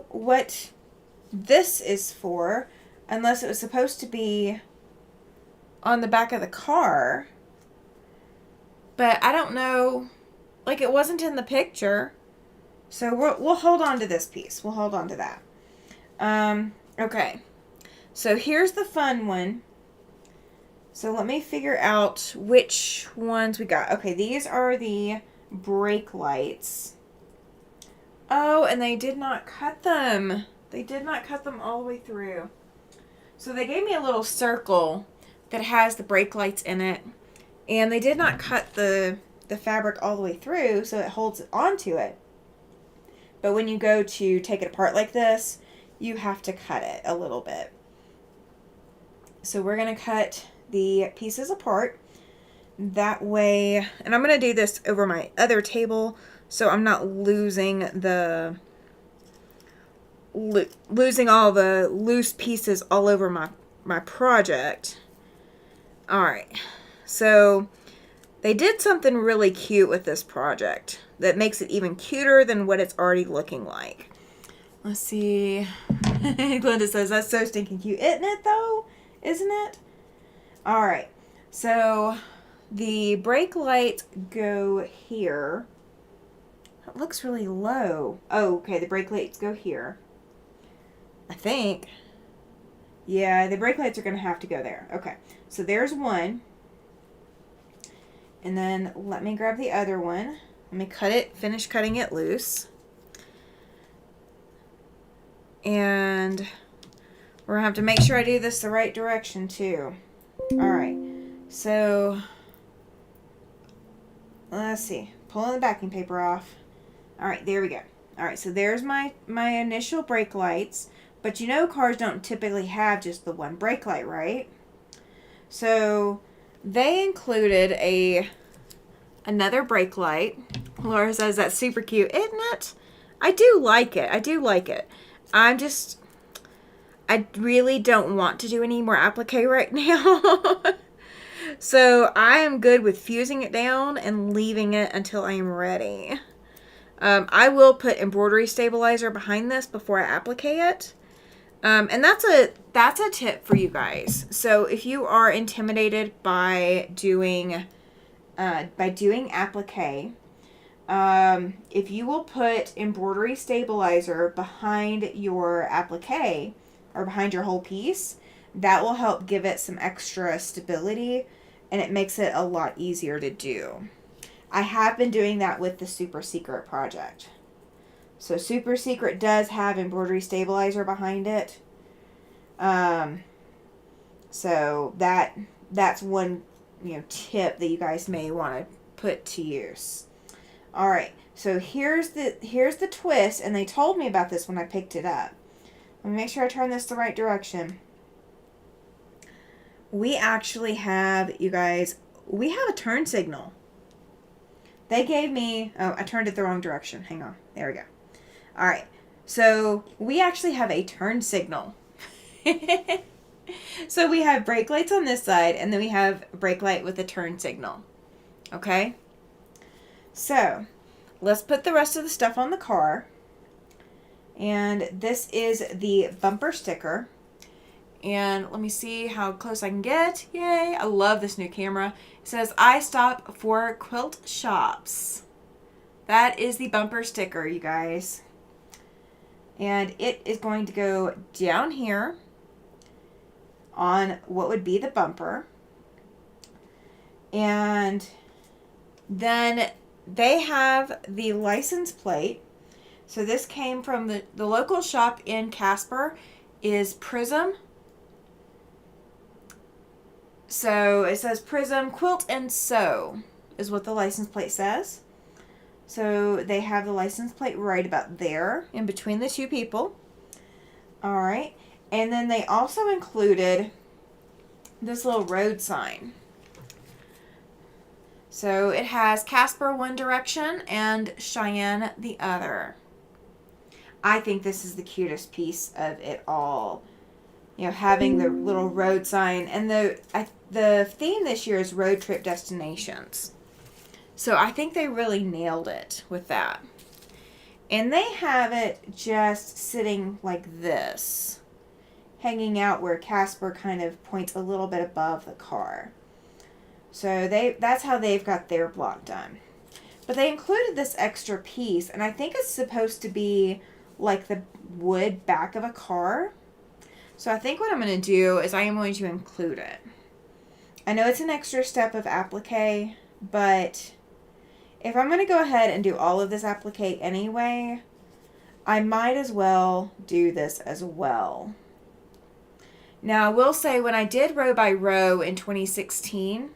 what this is for, unless it was supposed to be on the back of the car. But I don't know. Like, it wasn't in the picture. So we'll hold on to this piece. We'll hold on to that. Okay. So here's the fun one. So let me figure out which ones we got. Okay, these are the brake lights. Oh, and they did not cut them. They did not cut them all the way through. So they gave me a little circle that has the brake lights in it. And they did not cut the fabric all the way through, so it holds onto it. But when you go to take it apart like this, you have to cut it a little bit. So we're going to cut the pieces apart. That way, and I'm going to do this over my other table, so I'm not losing all the loose pieces all over my project. Alright, so they did something really cute with this project that makes it even cuter than what it's already looking like. Let's see. Glenda says, that's so stinking cute. Isn't it, though? Isn't it? Alright, so the brake lights go here. It looks really low. Oh, okay, the brake lights go here. I think. Yeah, the brake lights are going to have to go there. Okay, so there's one. And then let me grab the other one. Let me finish cutting it loose. And we're going to have to make sure I do this the right direction too. Alright, so let's see. Pulling the backing paper off. Alright, there we go. Alright, so there's my initial brake lights. But you know cars don't typically have just the one brake light, right? So they included another brake light. Laura says that's super cute, isn't it? I do like it. I do like it. I really don't want to do any more applique right now. So I am good with fusing it down and leaving it until I am ready. I will put embroidery stabilizer behind this before I applique it. And that's a tip for you guys. So if you are intimidated by doing applique, if you will put embroidery stabilizer behind your applique or behind your whole piece, that will help give it some extra stability and it makes it a lot easier to do. I have been doing that with the Super Secret project. So Super Secret does have embroidery stabilizer behind it. I So that's one, tip that you guys may want to put to use. All right. So here's the twist, and they told me about this when I picked it up. Let me make sure I turn this the right direction. We actually have, you guys, we have a turn signal. They gave me, oh, I turned it the wrong direction. Hang on. There we go. All right. So we actually have a turn signal. So we have brake lights on this side, and then we have a brake light with a turn signal. Okay? So let's put the rest of the stuff on the car. And this is the bumper sticker. And let me see how close I can get. Yay! I love this new camera. It says, I stop for quilt shops. That is the bumper sticker, you guys. And it is going to go down here on what would be the bumper. And then they have the license plate. So this came from the local shop in Casper is Prism. So it says Prism Quilt and Sew is what the license plate says. So they have the license plate right about there in between the two people. All right. And then they also included this little road sign. So it has Casper one direction and Cheyenne the other. I think this is the cutest piece of it all. Having the little road sign. And the theme this year is road trip destinations. So I think they really nailed it with that. And they have it just sitting like this, hanging out where Casper kind of points a little bit above the car. So that's how they've got their block done. But they included this extra piece, and I think it's supposed to be like the wood back of a car. So I think what I'm going to do is I am going to include it. I know it's an extra step of applique, but if I'm going to go ahead and do all of this applique anyway, I might as well do this as well. Now, I will say when I did row by row in 2016,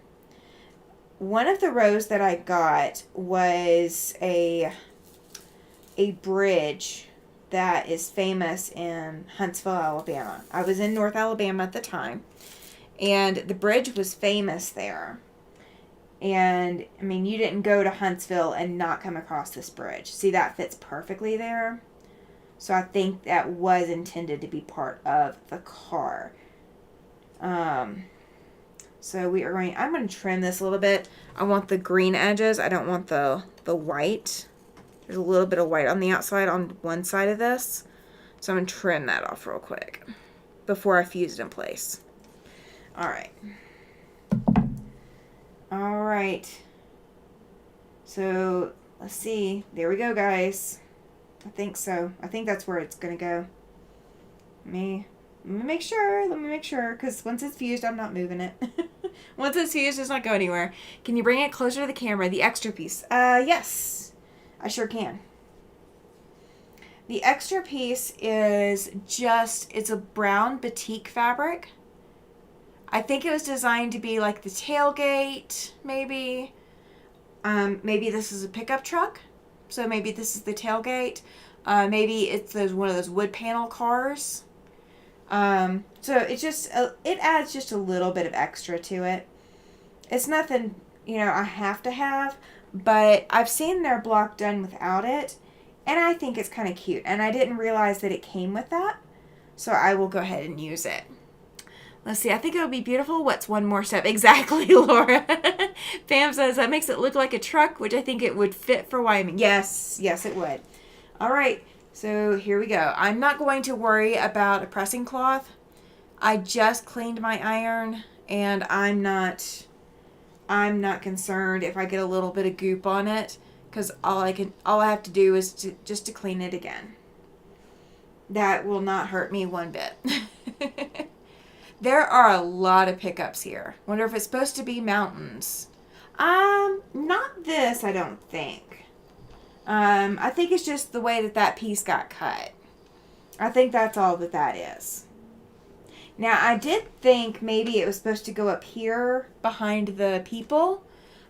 one of the rows that I got was a bridge that is famous in Huntsville, Alabama. I was in North Alabama at the time, and the bridge was famous there. And, I mean, you didn't go to Huntsville and not come across this bridge. See, that fits perfectly there. So I think that was intended to be part of the car. So I'm going to trim this a little bit. I want the green edges. I don't want the white. There's a little bit of white on the outside on one side of this. So I'm going to trim that off real quick before I fuse it in place. All right. All right. So let's see. There we go, guys. I think so. I think that's where it's going to go. Let me make sure. Because once it's fused, I'm not moving it. Once it's fused, it's not going anywhere. Can you bring it closer to the camera? The extra piece. Yes. I sure can. The extra piece is it's a brown batik fabric. I think it was designed to be like the tailgate, maybe. Maybe this is a pickup truck. So maybe this is the tailgate. Maybe it's one of those wood panel cars. So it adds just a little bit of extra to it. It's nothing, I have to have, but I've seen their block done without it, and I think it's kind of cute. And I didn't realize that it came with that, so I will go ahead and use it. Let's see. I think it would be beautiful. What's one more step? Exactly, Laura. Pam says that makes it look like a truck, which I think it would fit for Wyoming. Yes, it would. All right. So here we go. I'm not going to worry about a pressing cloth. I just cleaned my iron, and I'm not concerned if I get a little bit of goop on it, because all I have to do is to clean it again. That will not hurt me one bit. There are a lot of pickups here. Wonder if it's supposed to be mountains. Not this, I don't think. I think it's just the way that piece got cut. I think that's all that is. Now, I did think maybe it was supposed to go up here behind the people,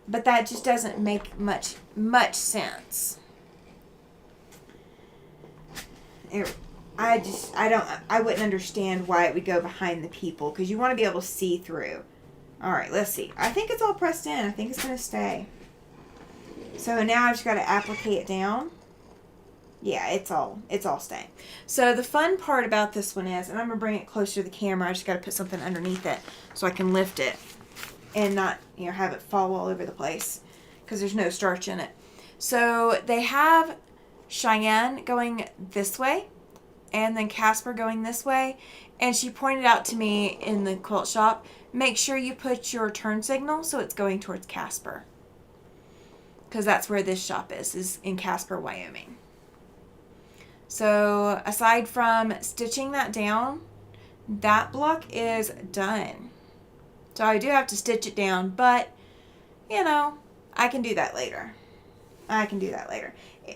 but that just doesn't make much sense. I wouldn't understand why it would go behind the people, because you want to be able to see through. All right, let's see. I think it's all pressed in. I think it's going to stay. So now I've just got to applicate it down. Yeah, it's all staying. So the fun part about this one is, and I'm going to bring it closer to the camera. I just got to put something underneath it so I can lift it and not, have it fall all over the place, because there's no starch in it. So they have Cheyenne going this way and then Casper going this way. And she pointed out to me in the quilt shop, make sure you put your turn signal so it's going towards Casper, because that's where this shop is in Casper, Wyoming. So aside from stitching that down, that block is done. So I do have to stitch it down, but I can do that later.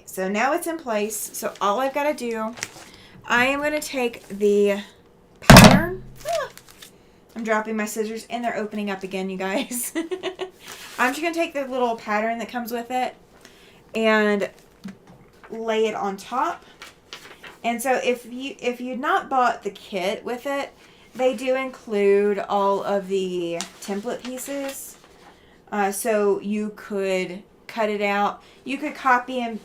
So now it's in place. So all I've got to do, I am going to take the pattern. I'm dropping my scissors and they're opening up again, you guys. I'm just going to take the little pattern that comes with it and lay it on top. And so if you'd not bought the kit with it, they do include all of the template pieces. So you could cut it out. You could copy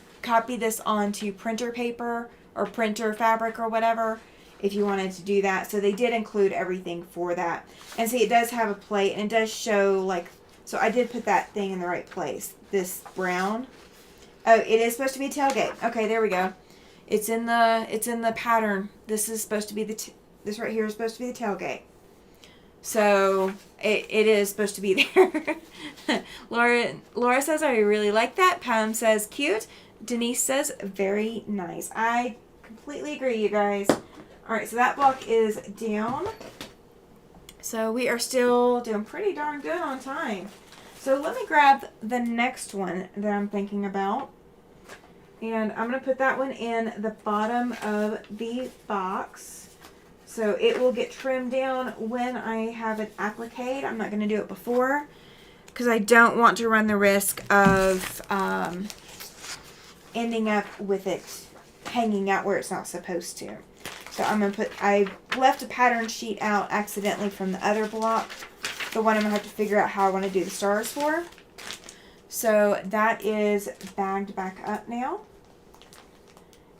this onto printer paper or printer fabric or whatever if you wanted to do that. So they did include everything for that. And see, it does have a plate and it does show so I did put that thing in the right place. This brown. Oh, it is supposed to be tailgate. Okay, there we go. It's in the pattern. This is supposed to be this right here is supposed to be the tailgate. So it is supposed to be there. Laura says, I really like that. Pam says, cute. Denise says, very nice. I completely agree, you guys. All right, so that block is down. So we are still doing pretty darn good on time. So let me grab the next one that I'm thinking about. And I'm going to put that one in the bottom of the box. So it will get trimmed down when I have it appliqued. I'm not going to do it before, because I don't want to run the risk of ending up with it hanging out where it's not supposed to. So I'm going to I left a pattern sheet out accidentally from the other block. The one I'm going to have to figure out how I want to do the stars for. So that is bagged back up now.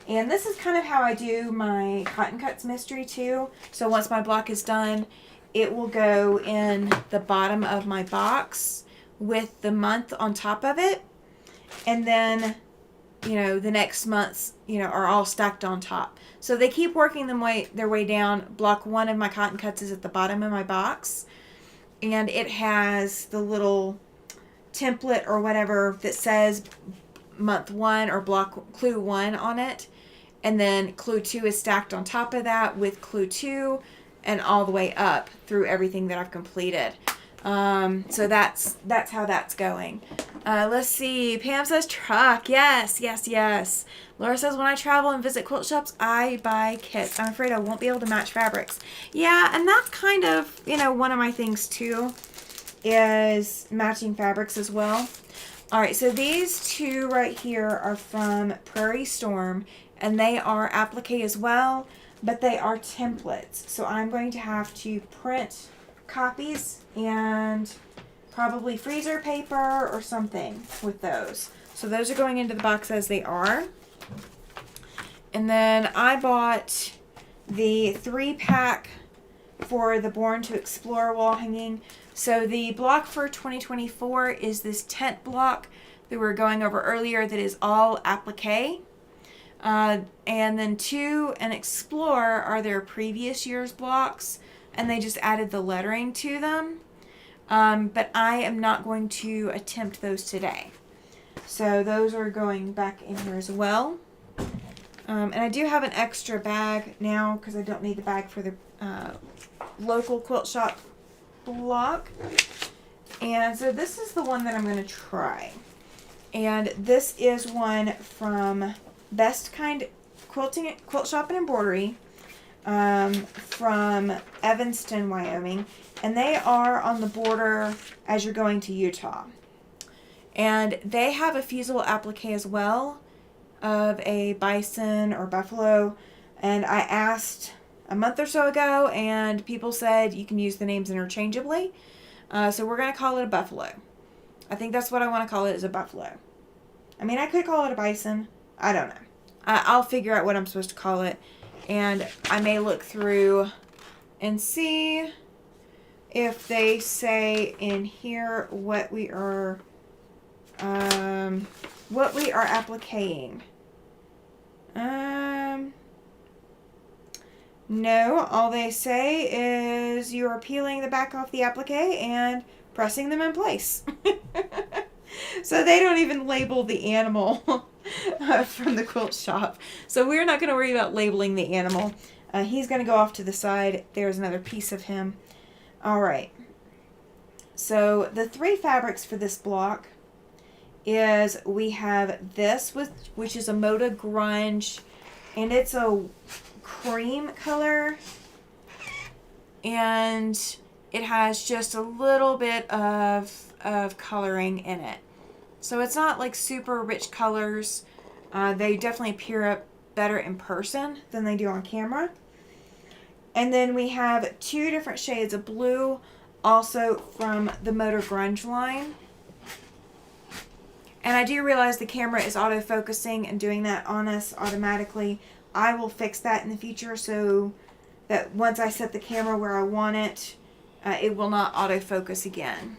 And this is kind of how I do my Cotton Cuts mystery too. So once my block is done, it will go in the bottom of my box with the month on top of it. And then, the next months, are all stacked on top. So they keep working their way down. Block 1 of my Cotton Cuts is at the bottom of my box. And it has the little template or whatever that says month 1 or clue 1 on it. And then clue 2 is stacked on top of that with clue 2 and all the way up through everything that I've completed. So that's how that's going. Let's see. Pam says truck. Yes. Laura says, when I travel and visit quilt shops, I buy kits. I'm afraid I won't be able to match fabrics. Yeah, and that's kind of, one of my things too, is matching fabrics as well. All right, so these two right here are from Prairie Storm, and they are applique as well, but they are templates. So I'm going to have to print copies and probably freezer paper or something with those. So those are going into the box as they are. And then I bought the 3-pack for the Born to Explore wall hanging. So the block for 2024 is this tent block that we were going over earlier that is all applique. And then 2 and Explore are their previous year's blocks, and they just added the lettering to them. But I am not going to attempt those today. So those are going back in here as well. And I do have an extra bag now because I don't need the bag for the local quilt shop block. And so this is the one that I'm going to try. And this is one from Best Kind Quilt Shop and Embroidery. from Evanston, Wyoming, and they are on the border as you're going to Utah. And they have a fusible applique as well of a bison or buffalo. And I asked a month or so ago, and people said you can use the names interchangeably. So we're going to call it a buffalo. I think that's what I want to call it, is a buffalo. I mean, I could call it a bison. I don't know. I'll figure out what I'm supposed to call it. And I may look through and see if they say in here what we are appliquing. No, all they say is you are peeling the back off the applique and pressing them in place. So they don't even label the animal from the quilt shop. So we're not going to worry about labeling the animal. He's going to go off to the side. There's another piece of him. All right. So the 3 fabrics for this block is we have this, which is a Moda Grunge, and it's a cream color, and it has just a little bit of coloring in it. So it's not like super rich colors. They definitely appear up better in person than they do on camera. And then we have 2 different shades of blue, also from the Moda Grunge line. And I do realize the camera is auto-focusing and doing that on us automatically. I will fix that in the future so that once I set the camera where I want it, it will not autofocus again.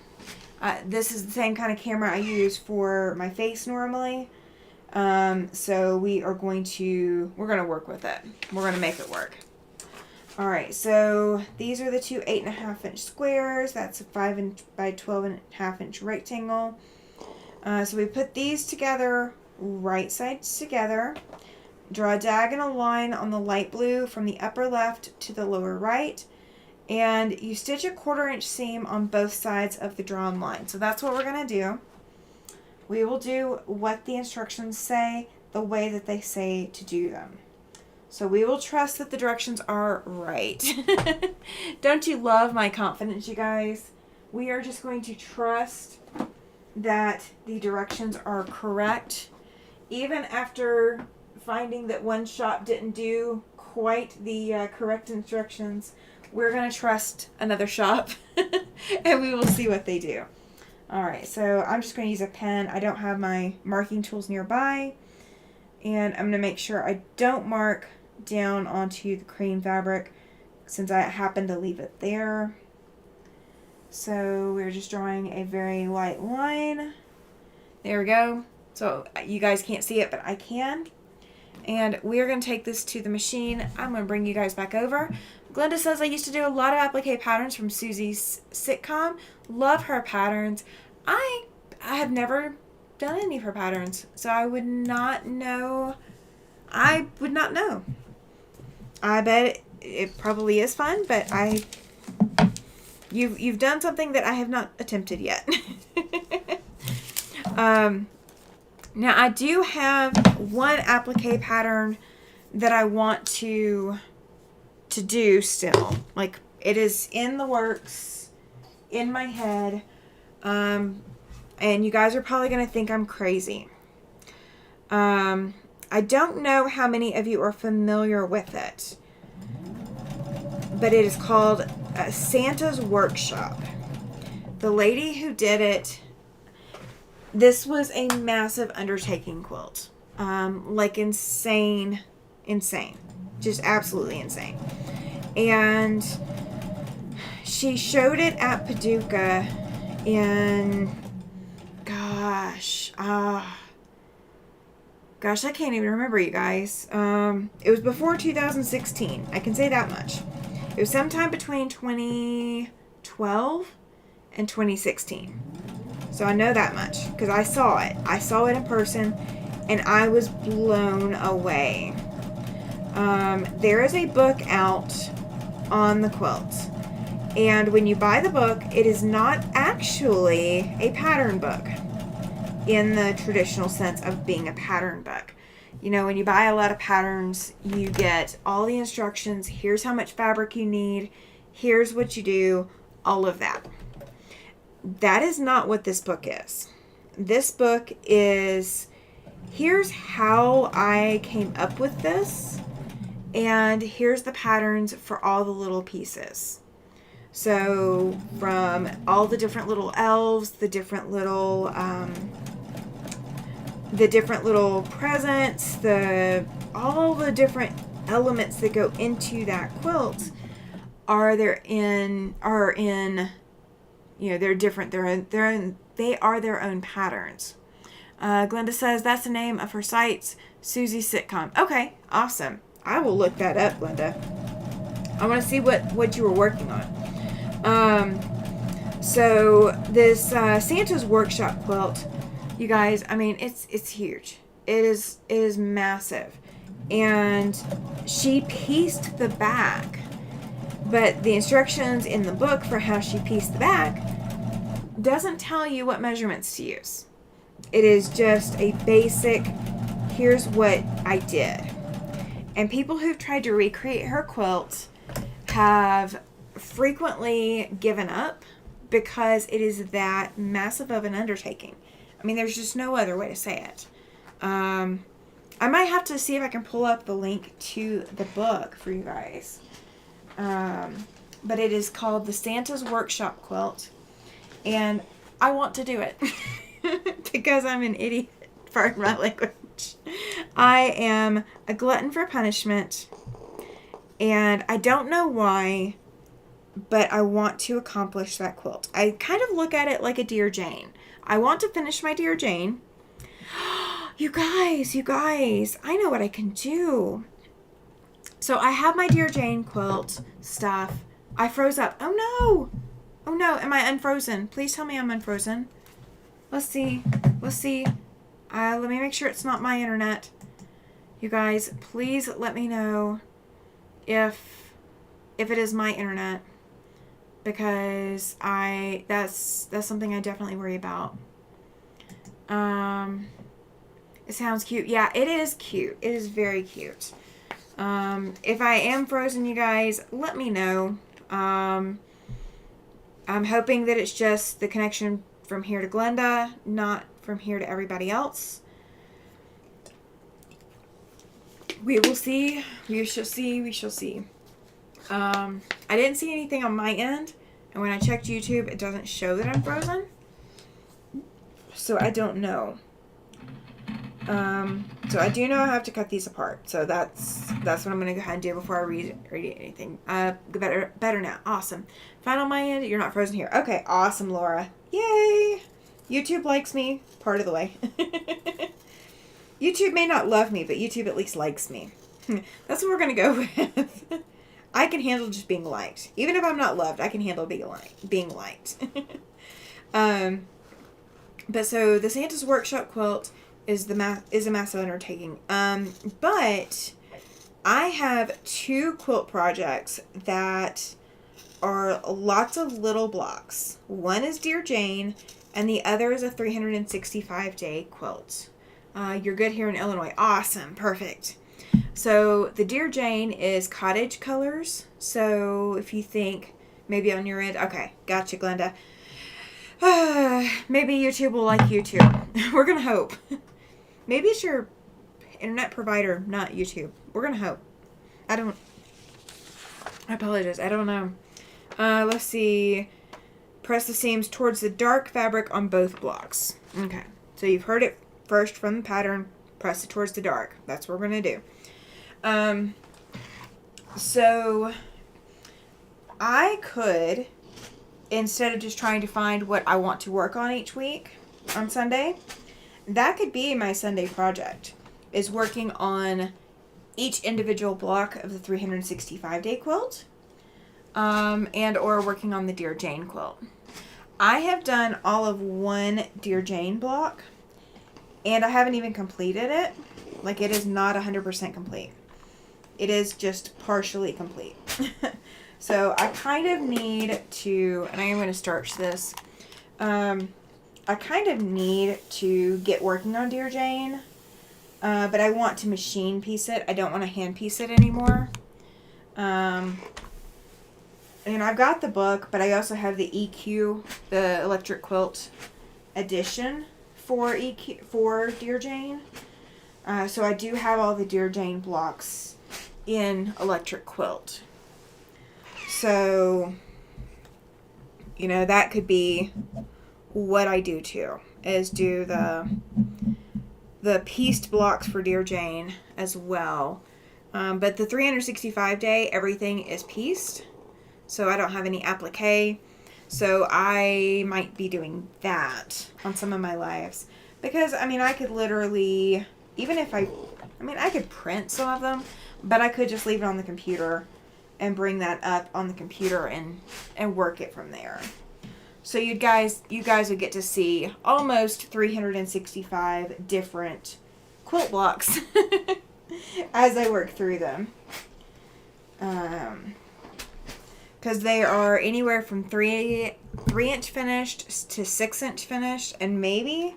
This is the same kind of camera I use for my face normally. So we're going to work with it. We're going to make it work. All right, so these are the 2 8.5-inch squares. That's a 5 by 12.5-inch rectangle. So we put these together, right sides together. Draw a diagonal line on the light blue from the upper left to the lower right. And you stitch a 1/4-inch seam on both sides of the drawn line. So that's what we're going to do. We will do what the instructions say, the way that they say to do them. So we will trust that the directions are right. Don't you love my confidence, you guys? We are just going to trust that the directions are correct. Even after finding that one shop didn't do quite the correct instructions, we're going to trust another shop and we will see what they do. Alright, so I'm just going to use a pen. I don't have my marking tools nearby. And I'm going to make sure I don't mark down onto the cream fabric since I happen to leave it there. So we're just drawing a very light line. There we go. So you guys can't see it, but I can. And we're going to take this to the machine. I'm going to bring you guys back over. Glenda says, I used to do a lot of applique patterns from Susie's sitcom. Love her patterns. I have never done any of her patterns, so I would not know. I bet it probably is fun, but you've done something that I have not attempted yet. Now I do have one applique pattern that I want to do still. Like, it is in the works, in my head, and you guys are probably going to think I'm crazy. I don't know how many of you are familiar with it, but it is called Santa's Workshop. The lady who did it, this was a massive undertaking quilt. Like insane. Just absolutely insane. And she showed it at Paducah in, gosh, I can't even remember, you guys. It was before 2016. I can say that much. It was sometime between 2012 and 2016. So I know that much because I saw it. I saw it in person and I was blown away. There is a book out on the quilt. And when you buy the book, it is not actually a pattern book in the traditional sense of being a pattern book. You know, when you buy a lot of patterns, you get all the instructions. Here's how much fabric you need. Here's what you do. All of that. That is not what this book is. This book is, here's how I came up with this, and here's the patterns for all the little pieces. So from all the different little elves, the different little presents, all the different elements that go into that quilt they're different. They are their own patterns. Glenda says that's the name of her site's Susie's sitcom. Okay, awesome. I will look that up, Glenda. I want to see what you were working on. So this Santa's Workshop quilt, you guys, I mean, it's huge. It is massive. And she pieced the back, but the instructions in the book for how she pieced the back doesn't tell you what measurements to use. It is just a basic, here's what I did. And people who've tried to recreate her quilt have frequently given up because it is that massive of an undertaking. I mean, there's just no other way to say it. I might have to see if I can pull up the link to the book for you guys. But it is called the Santa's Workshop quilt. And I want to do it because I'm an idiot, pardon my language. I am a glutton for punishment. And I don't know why, but I want to accomplish that quilt. I kind of look at it like a Dear Jane. I want to finish my Dear Jane. You guys, I know what I can do. So I have my Dear Jane quilt stuff. I froze up. Oh no, am I unfrozen? Please tell me I'm unfrozen. Let's see. Let me make sure it's not my internet. You guys, please let me know if it is my internet, because that's something I definitely worry about. It sounds cute. Yeah, it is cute. It is very cute. If I am frozen, you guys, let me know. I'm hoping that it's just the connection from here to Glenda, not from here to everybody else. We will see. We shall see. I didn't see anything on my end, and when I checked YouTube, it doesn't show that I'm frozen. So I don't know. So I do know I have to cut these apart. So that's what I'm going to go ahead and do before I read anything. Better now. Awesome. Fine on my end. You're not frozen here. Okay. Awesome, Laura. Yay. YouTube likes me part of the way. YouTube may not love me, but YouTube at least likes me. That's what we're going to go with. I can handle just being liked. Even if I'm not loved, I can handle being liked. But so the Santa's Workshop quilt is a massive undertaking. But I have 2 quilt projects that are lots of little blocks. One is Dear Jane, and the other is a 365-day quilt. You're good here in Illinois. Awesome. Perfect. So the Dear Jane is cottage colors. So if you think maybe on your end, okay, gotcha, Glenda. Maybe YouTube will like you too. We're going to hope. Maybe it's your internet provider, not YouTube. We're going to hope. I apologize. I don't know. Let's see. Press the seams towards the dark fabric on both blocks. Okay. So you've heard it first from the pattern. Press it towards the dark. That's what we're going to do. So I could, instead of just trying to find what I want to work on each week on Sunday, that could be my Sunday project, is working on each individual block of the 365-day quilt, and or working on the Dear Jane quilt. I have done all of one Dear Jane block, and I haven't even completed it. Like, it is not 100% complete. It is just partially complete. So I kind of need to, and I am going to starch this, I kind of need to get working on Dear Jane but I want to machine piece it. I don't want to hand piece it anymore. And I've got the book, but I also have the EQ, the Electric Quilt edition for Dear Jane. So I do have all the Dear Jane blocks in Electric Quilt. So, you know, that could be what I do too, is do the pieced blocks for Dear Jane as well. But the 365 day, everything is pieced. So I don't have any applique. So I might be doing that on some of my lives. Because, I mean, I could literally, even if I could print some of them, but I could just leave it on the computer and bring that up on the computer and work it from there. So you guys would get to see almost 365 different quilt blocks as I work through them. Because they are anywhere from 3-inch finished to 6-inch finished, and maybe,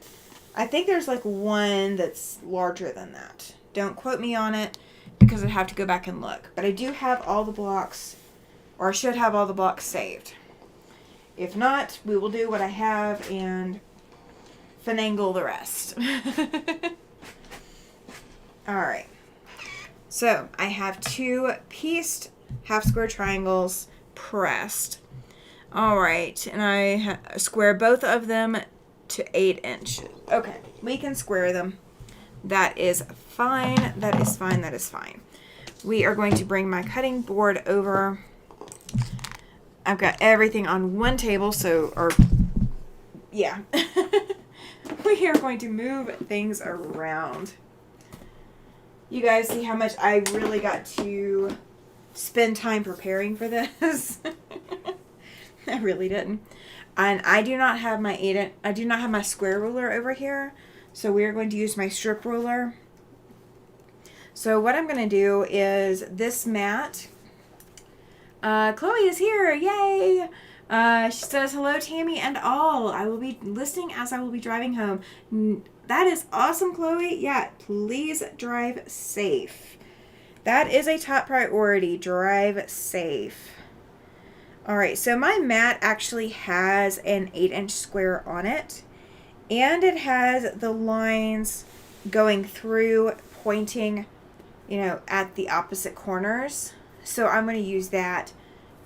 I think there's like one that's larger than that. Don't quote me on it, because I'd have to go back and look. But I do have all the blocks, or I should have all the blocks saved. If not, we will do what I have and finagle the rest. Alright. So, I have 2 pieced half square triangles pressed. Alright, and I square both of them to 8 inches. Okay, we can square them. That is fine. That is fine. That is fine. We are going to bring my cutting board over. I've got everything on one table, yeah. We are going to move things around. You guys see how much I really got to spend time preparing for this? I really didn't. And I do not have my square ruler over here. So we are going to use my strip ruler. So what I'm going to do is this mat. Chloe is here. Yay! She says, hello, Tammy and all. I will be listening as I will be driving home. That is awesome, Chloe. Yeah, please drive safe. That is a top priority. Drive safe. Alright, so my mat actually has an 8-inch square on it. And it has the lines going through, pointing, at the opposite corners. So I'm going to use that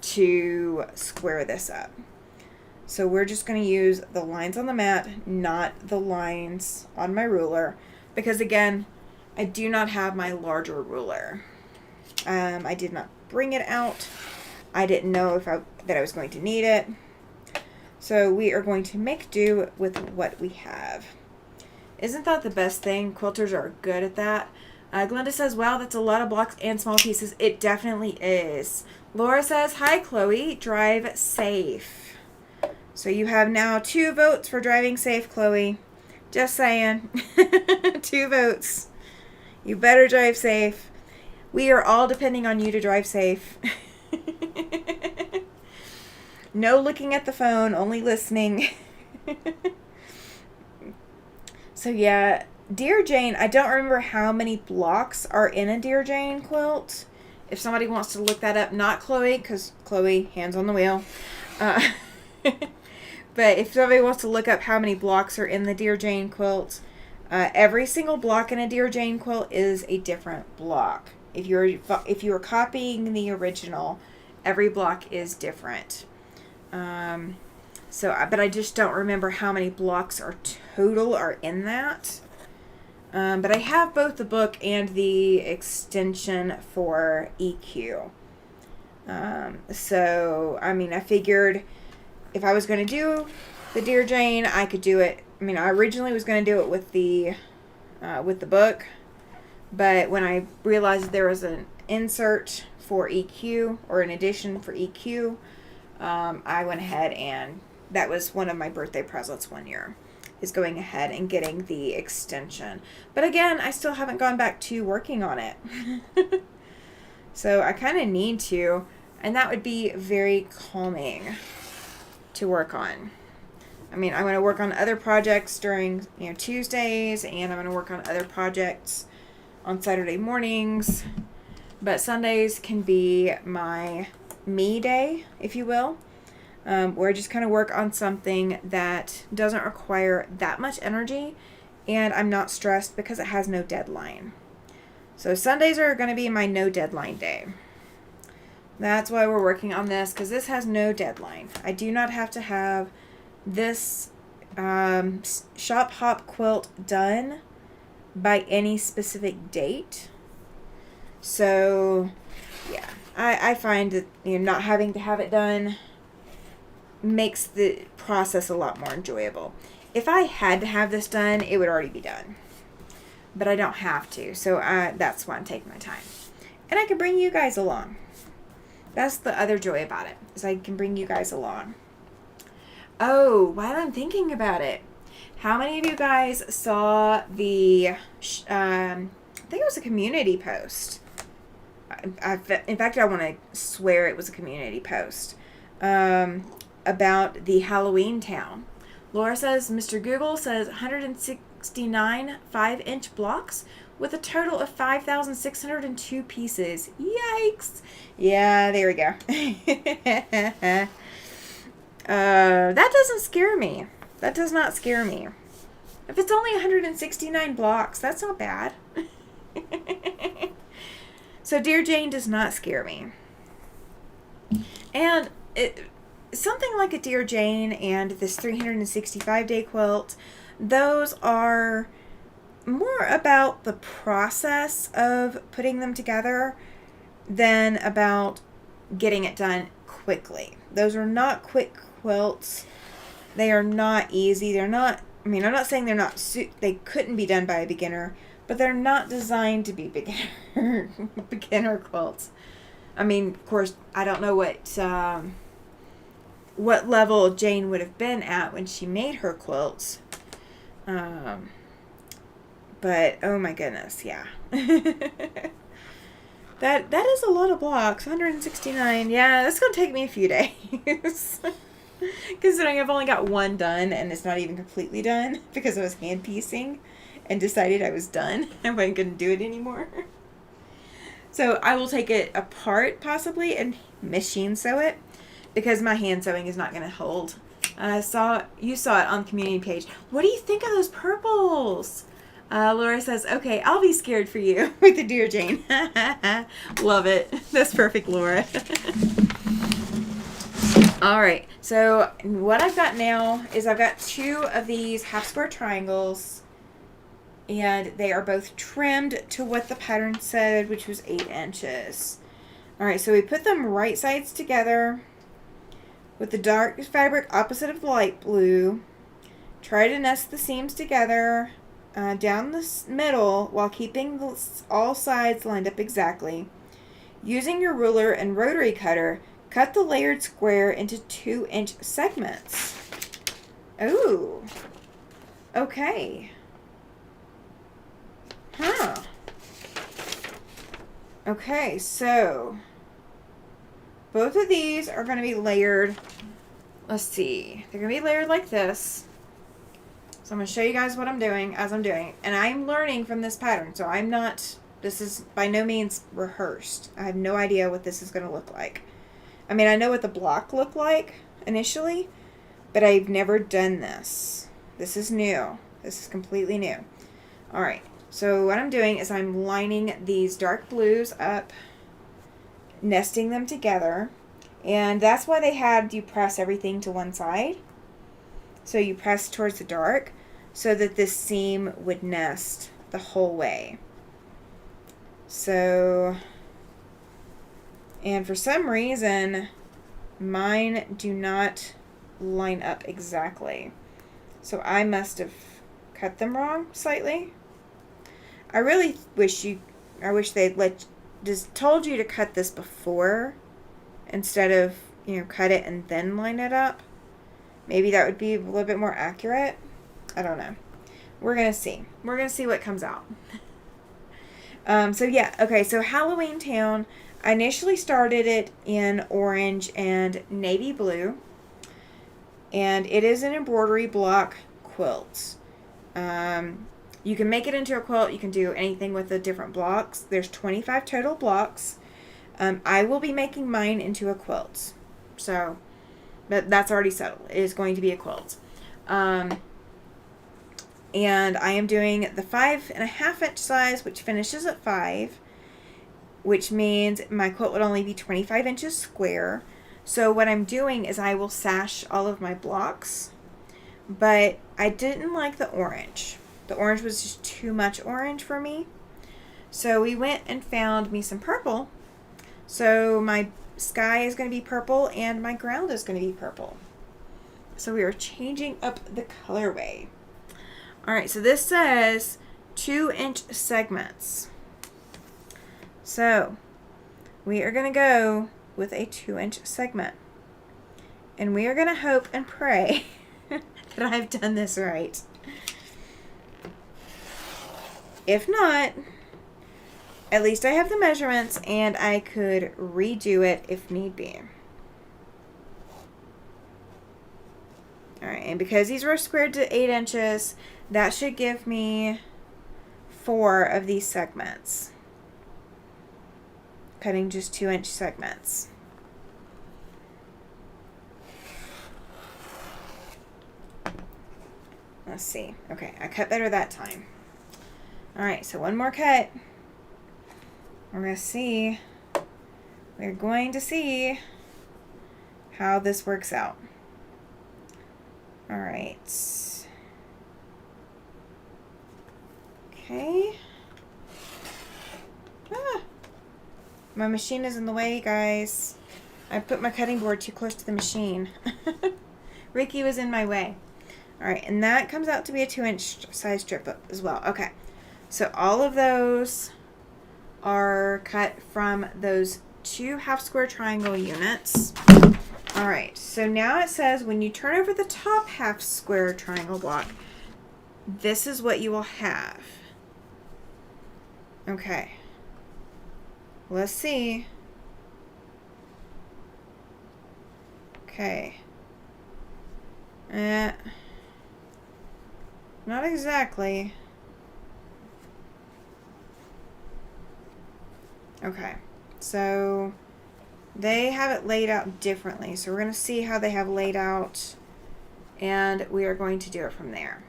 to square this up. So we're just going to use the lines on the mat, not the lines on my ruler. Because again, I do not have my larger ruler. I did not bring it out. I didn't know that I was going to need it. So we are going to make do with what we have. Isn't that the best thing? Quilters are good at that. Glenda says, wow, that's a lot of blocks and small pieces. It definitely is. Laura says, hi, Chloe. Drive safe. So you have now 2 votes for driving safe, Chloe. Just saying. 2 votes. You better drive safe. We are all depending on you to drive safe. No looking at the phone, only listening. So yeah, Dear Jane, I don't remember how many blocks are in a Dear Jane quilt. If somebody wants to look that up, not Chloe, because Chloe, hands on the wheel. But if somebody wants to look up how many blocks are in the Dear Jane quilt, every single block in a Dear Jane quilt is a different block. If you're copying the original, every block is different. But I just don't remember how many blocks total are in that. But I have both the book and the extension for EQ. I figured if I was going to do the Dear Jane, I could do it. I originally was going to do it with the book, but when I realized there was an insert for EQ, or an edition for EQ, I went ahead, and that was one of my birthday presents one year, is going ahead and getting the extension. But again, I still haven't gone back to working on it. So I kind of need to, and that would be very calming to work on. I mean, I'm going to work on other projects during, Tuesdays, and I'm going to work on other projects on Saturday mornings. But Sundays can be my me day, if you will, where I just kind of work on something that doesn't require that much energy, and I'm not stressed because it has no deadline. So Sundays are going to be my no deadline day. That's why we're working on this, because this has no deadline. I do not have to have this shop hop quilt done by any specific date. So, yeah, I find that not having to have it done makes the process a lot more enjoyable. If I had to have this done, it would already be done. But I don't have to, so that's why I'm taking my time. And I can bring you guys along. That's the other joy about it, is I can bring you guys along. Oh, while I'm thinking about it, how many of you guys saw the, I think it was a community post. In fact, I want to swear it was a community post about the Halloween town. Laura says, Mr. Google says 169 5-inch blocks with a total of 5,602 pieces. Yikes. Yeah, there we go. That doesn't scare me. That does not scare me. If it's only 169 blocks, that's not bad. So Dear Jane does not scare me. And something like a Dear Jane and this 365-day quilt, those are more about the process of putting them together than about getting it done quickly. Those are not quick quilts. They are not easy. They're not, I mean, I'm not saying they're not, they couldn't be done by a beginner, but they're not designed to be beginner quilts. I mean, of course, I don't know what level Jane would have been at when she made her quilts. But oh my goodness, yeah. That is a lot of blocks, 169. Yeah, that's going to take me a few days. Considering I've only got one done and it's not even completely done because I was hand piecing and decided I was done. I wasn't going to do it anymore. So I will take it apart possibly and machine sew it because my hand sewing is not going to hold. You saw it on the community page. What do you think of those purples? Laura says, okay, I'll be scared for you with the Dear Jane. Love it. That's perfect, Laura. All right. So what I've got now is I've got 2 of these half square triangles, and they are both trimmed to what the pattern said, which was 8 inches. All right. So we put them right sides together with the dark fabric opposite of the light blue. Try to nest the seams together down the middle while keeping all sides lined up exactly. Using your ruler and rotary cutter, cut the layered square into 2-inch segments. Ooh. Okay. Huh. Okay, so both of these are going to be layered. Let's see. They're going to be layered like this. So I'm going to show you guys what I'm doing as I'm doing it. And I'm learning from this pattern. So this is by no means rehearsed. I have no idea what this is going to look like. I mean, I know what the block looked like initially, but I've never done this. This is new. This is completely new. All right. So what I'm doing is I'm lining these dark blues up, nesting them together. And that's why they had you press everything to one side. So you press towards the dark so that this seam would nest the whole way. So, and for some reason, mine do not line up exactly. So I must have cut them wrong slightly. I really wish they'd just told you to cut this before instead of, cut it and then line it up. Maybe that would be a little bit more accurate. I don't know. We're going to see. We're going to see what comes out. So yeah, okay, so Halloween Town, I initially started it in orange and navy blue. And it is an embroidery block quilt. You can make it into a quilt. You can do anything with the different blocks. There's 25 total blocks. I will be making mine into a quilt. So, that's already settled. It is going to be a quilt. And I am doing the 5.5 inch size, which finishes at 5, which means my quilt would only be 25 inches square. So what I'm doing is I will sash all of my blocks, but I didn't like the orange. The orange was just too much orange for me. So we went and found me some purple. So my sky is going to be purple and my ground is going to be purple. So we are changing up the colorway. All right, so this says 2-inch segments. So we are going to go with a 2-inch segment. And we are going to hope and pray that I've done this right. If not, at least I have the measurements and I could redo it if need be. Alright, and because these were squared to 8 inches, that should give me 4 of these segments. Cutting just 2-inch segments. Let's see. Okay, I cut better that time. Alright, so one more cut. We're going to see how this works out. Alright. Okay. My machine is in the way, guys. I put my cutting board too close to the machine. Ricky was in my way. Alright, and that comes out to be a 2-inch size strip as well. Okay, so all of those are cut from those 2 half-square triangle units. Alright, so now it says when you turn over the top half-square triangle block, this is what you will have. Okay. Let's see. Okay. Not exactly. Okay. So they have it laid out differently. So we're going to see how they have laid out, and we are going to do it from there.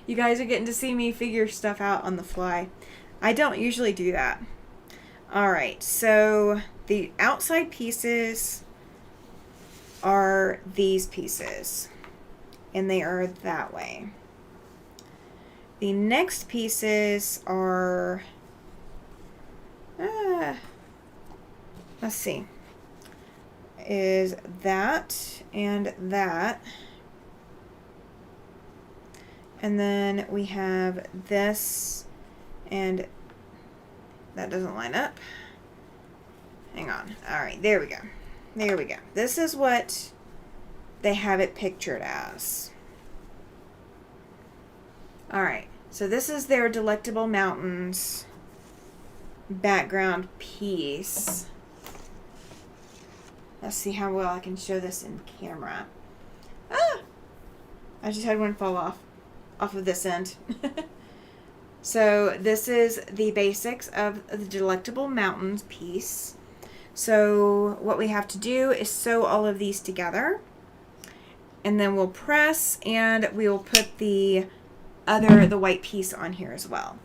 You guys are getting to see me figure stuff out on the fly. I don't usually do that. Alright, so the outside pieces are these pieces, and they are that way. The next pieces are, let's see, is that and that. And then we have this, and that doesn't line up. Hang on. Alright, there we go. There we go. This is what they have it pictured as. Alright, so this is their Delectable Mountains background piece. Let's see how well I can show this in camera. Ah! I just had one fall off of this end. So this is the basics of the Delectable Mountains piece. So what we have to do is sew all of these together, and then we'll press, and we will put the white piece on here as well.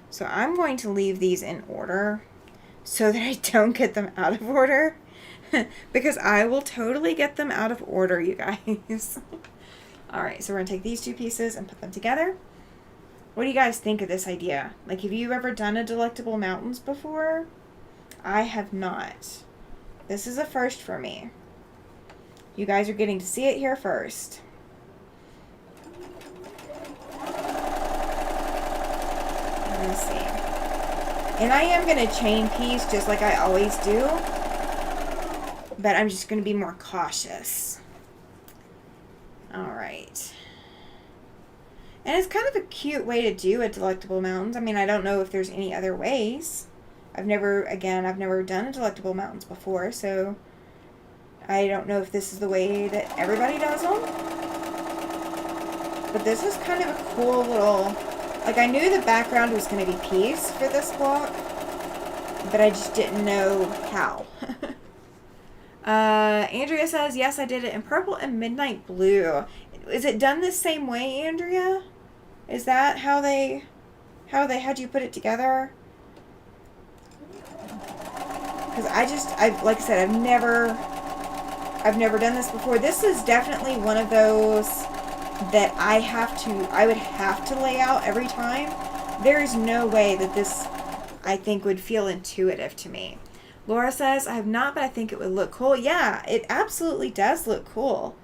So I'm going to leave these in order so that I don't get them out of order, because I will totally get them out of order, you guys. Alright, so we're going to take these 2 pieces and put them together. What do you guys think of this idea? Like, have you ever done a Delectable Mountains before? I have not. This is a first for me. You guys are getting to see it here first. Let's see. And I am going to chain piece just like I always do, but I'm just going to be more cautious. Alright. And it's kind of a cute way to do a Delectable Mountains. I mean, I don't know if there's any other ways. I've never done a Delectable Mountains before, so I don't know if this is the way that everybody does them, but this is kind of a cool little, like, I knew the background was going to be peace for this block, but I just didn't know how. Andrea says, yes, I did it in purple and midnight blue. Is it done the same way, Andrea? Is that how they had you put it together? Because like I said, I've never done this before. This is definitely one of those that I would have to lay out every time. There is no way that this, I think, would feel intuitive to me. Laura says, I have not, but I think it would look cool. Yeah, it absolutely does look cool.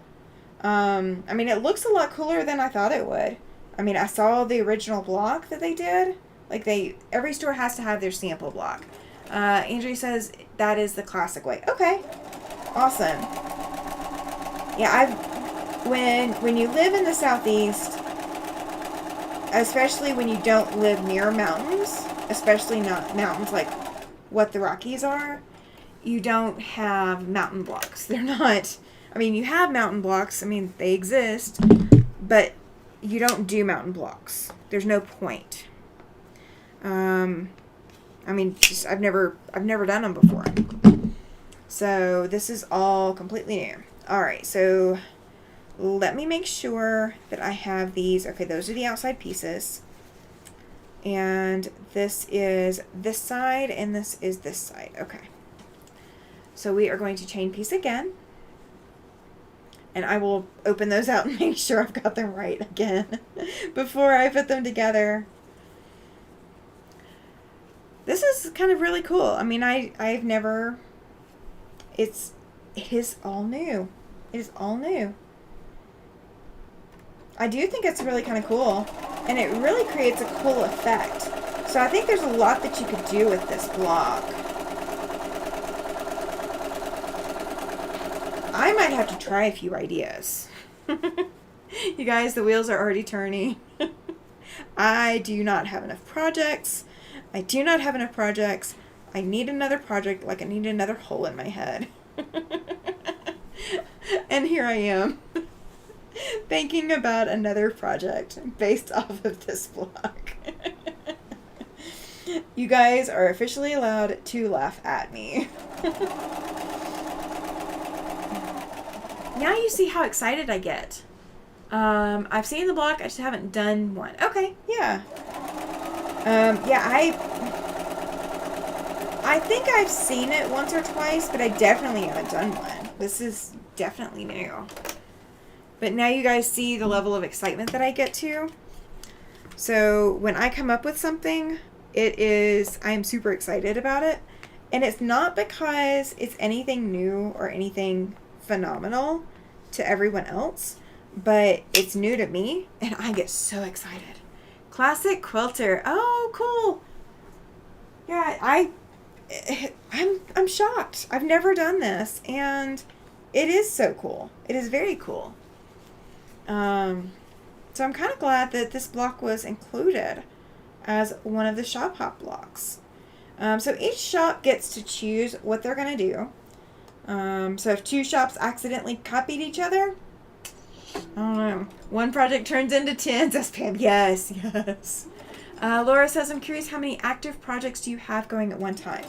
I mean, it looks a lot cooler than I thought it would. I mean, I saw the original block that they did. Like, every store has to have their sample block. Andrea says, that is the classic way. Okay. Awesome. Yeah, when you live in the Southeast, especially when you don't live near mountains, especially not mountains like what the Rockies are, you don't have mountain blocks. They're not, I mean, you have mountain blocks. I mean, they exist, but you don't do mountain blocks. There's no point. I mean, just, I've never done them before. So this is all completely new. All right, so let me make sure that I have these. Okay, those are the outside pieces. And this is this side, and this is this side. Okay. So we are going to chain piece again. And I will open those out and make sure I've got them right again before I put them together. This is kind of really cool. I mean, I've never, it is all new. It is all new. I do think it's really kind of cool, and it really creates a cool effect. So I think there's a lot that you could do with this block. I might have to try a few ideas. You guys, the wheels are already turning. I do not have enough projects. I do not have enough projects. I need another project, like I need another hole in my head. And here I am, thinking about another project based off of this block. You guys are officially allowed to laugh at me. Now you see how excited I get. I've seen the block, I just haven't done one. Okay, yeah. Yeah, I think I've seen it once or twice, but I definitely haven't done one. This is definitely new. But now you guys see the level of excitement that I get to. So when I come up with something, I am super excited about it. And it's not because it's anything new or anything phenomenal to everyone else, but it's new to me, and I get so excited. Classic quilter. Oh, cool. Yeah, I'm shocked. I've never done this, and it is so cool. It is very cool. So I'm kind of glad that this block was included as one of the shop hop blocks. So each shop gets to choose what they're going to do. So if two shops accidentally copied each other, I don't know. One project turns into 10. Says Pam. Yes, yes. Laura says, I'm curious, how many active projects do you have going at one time?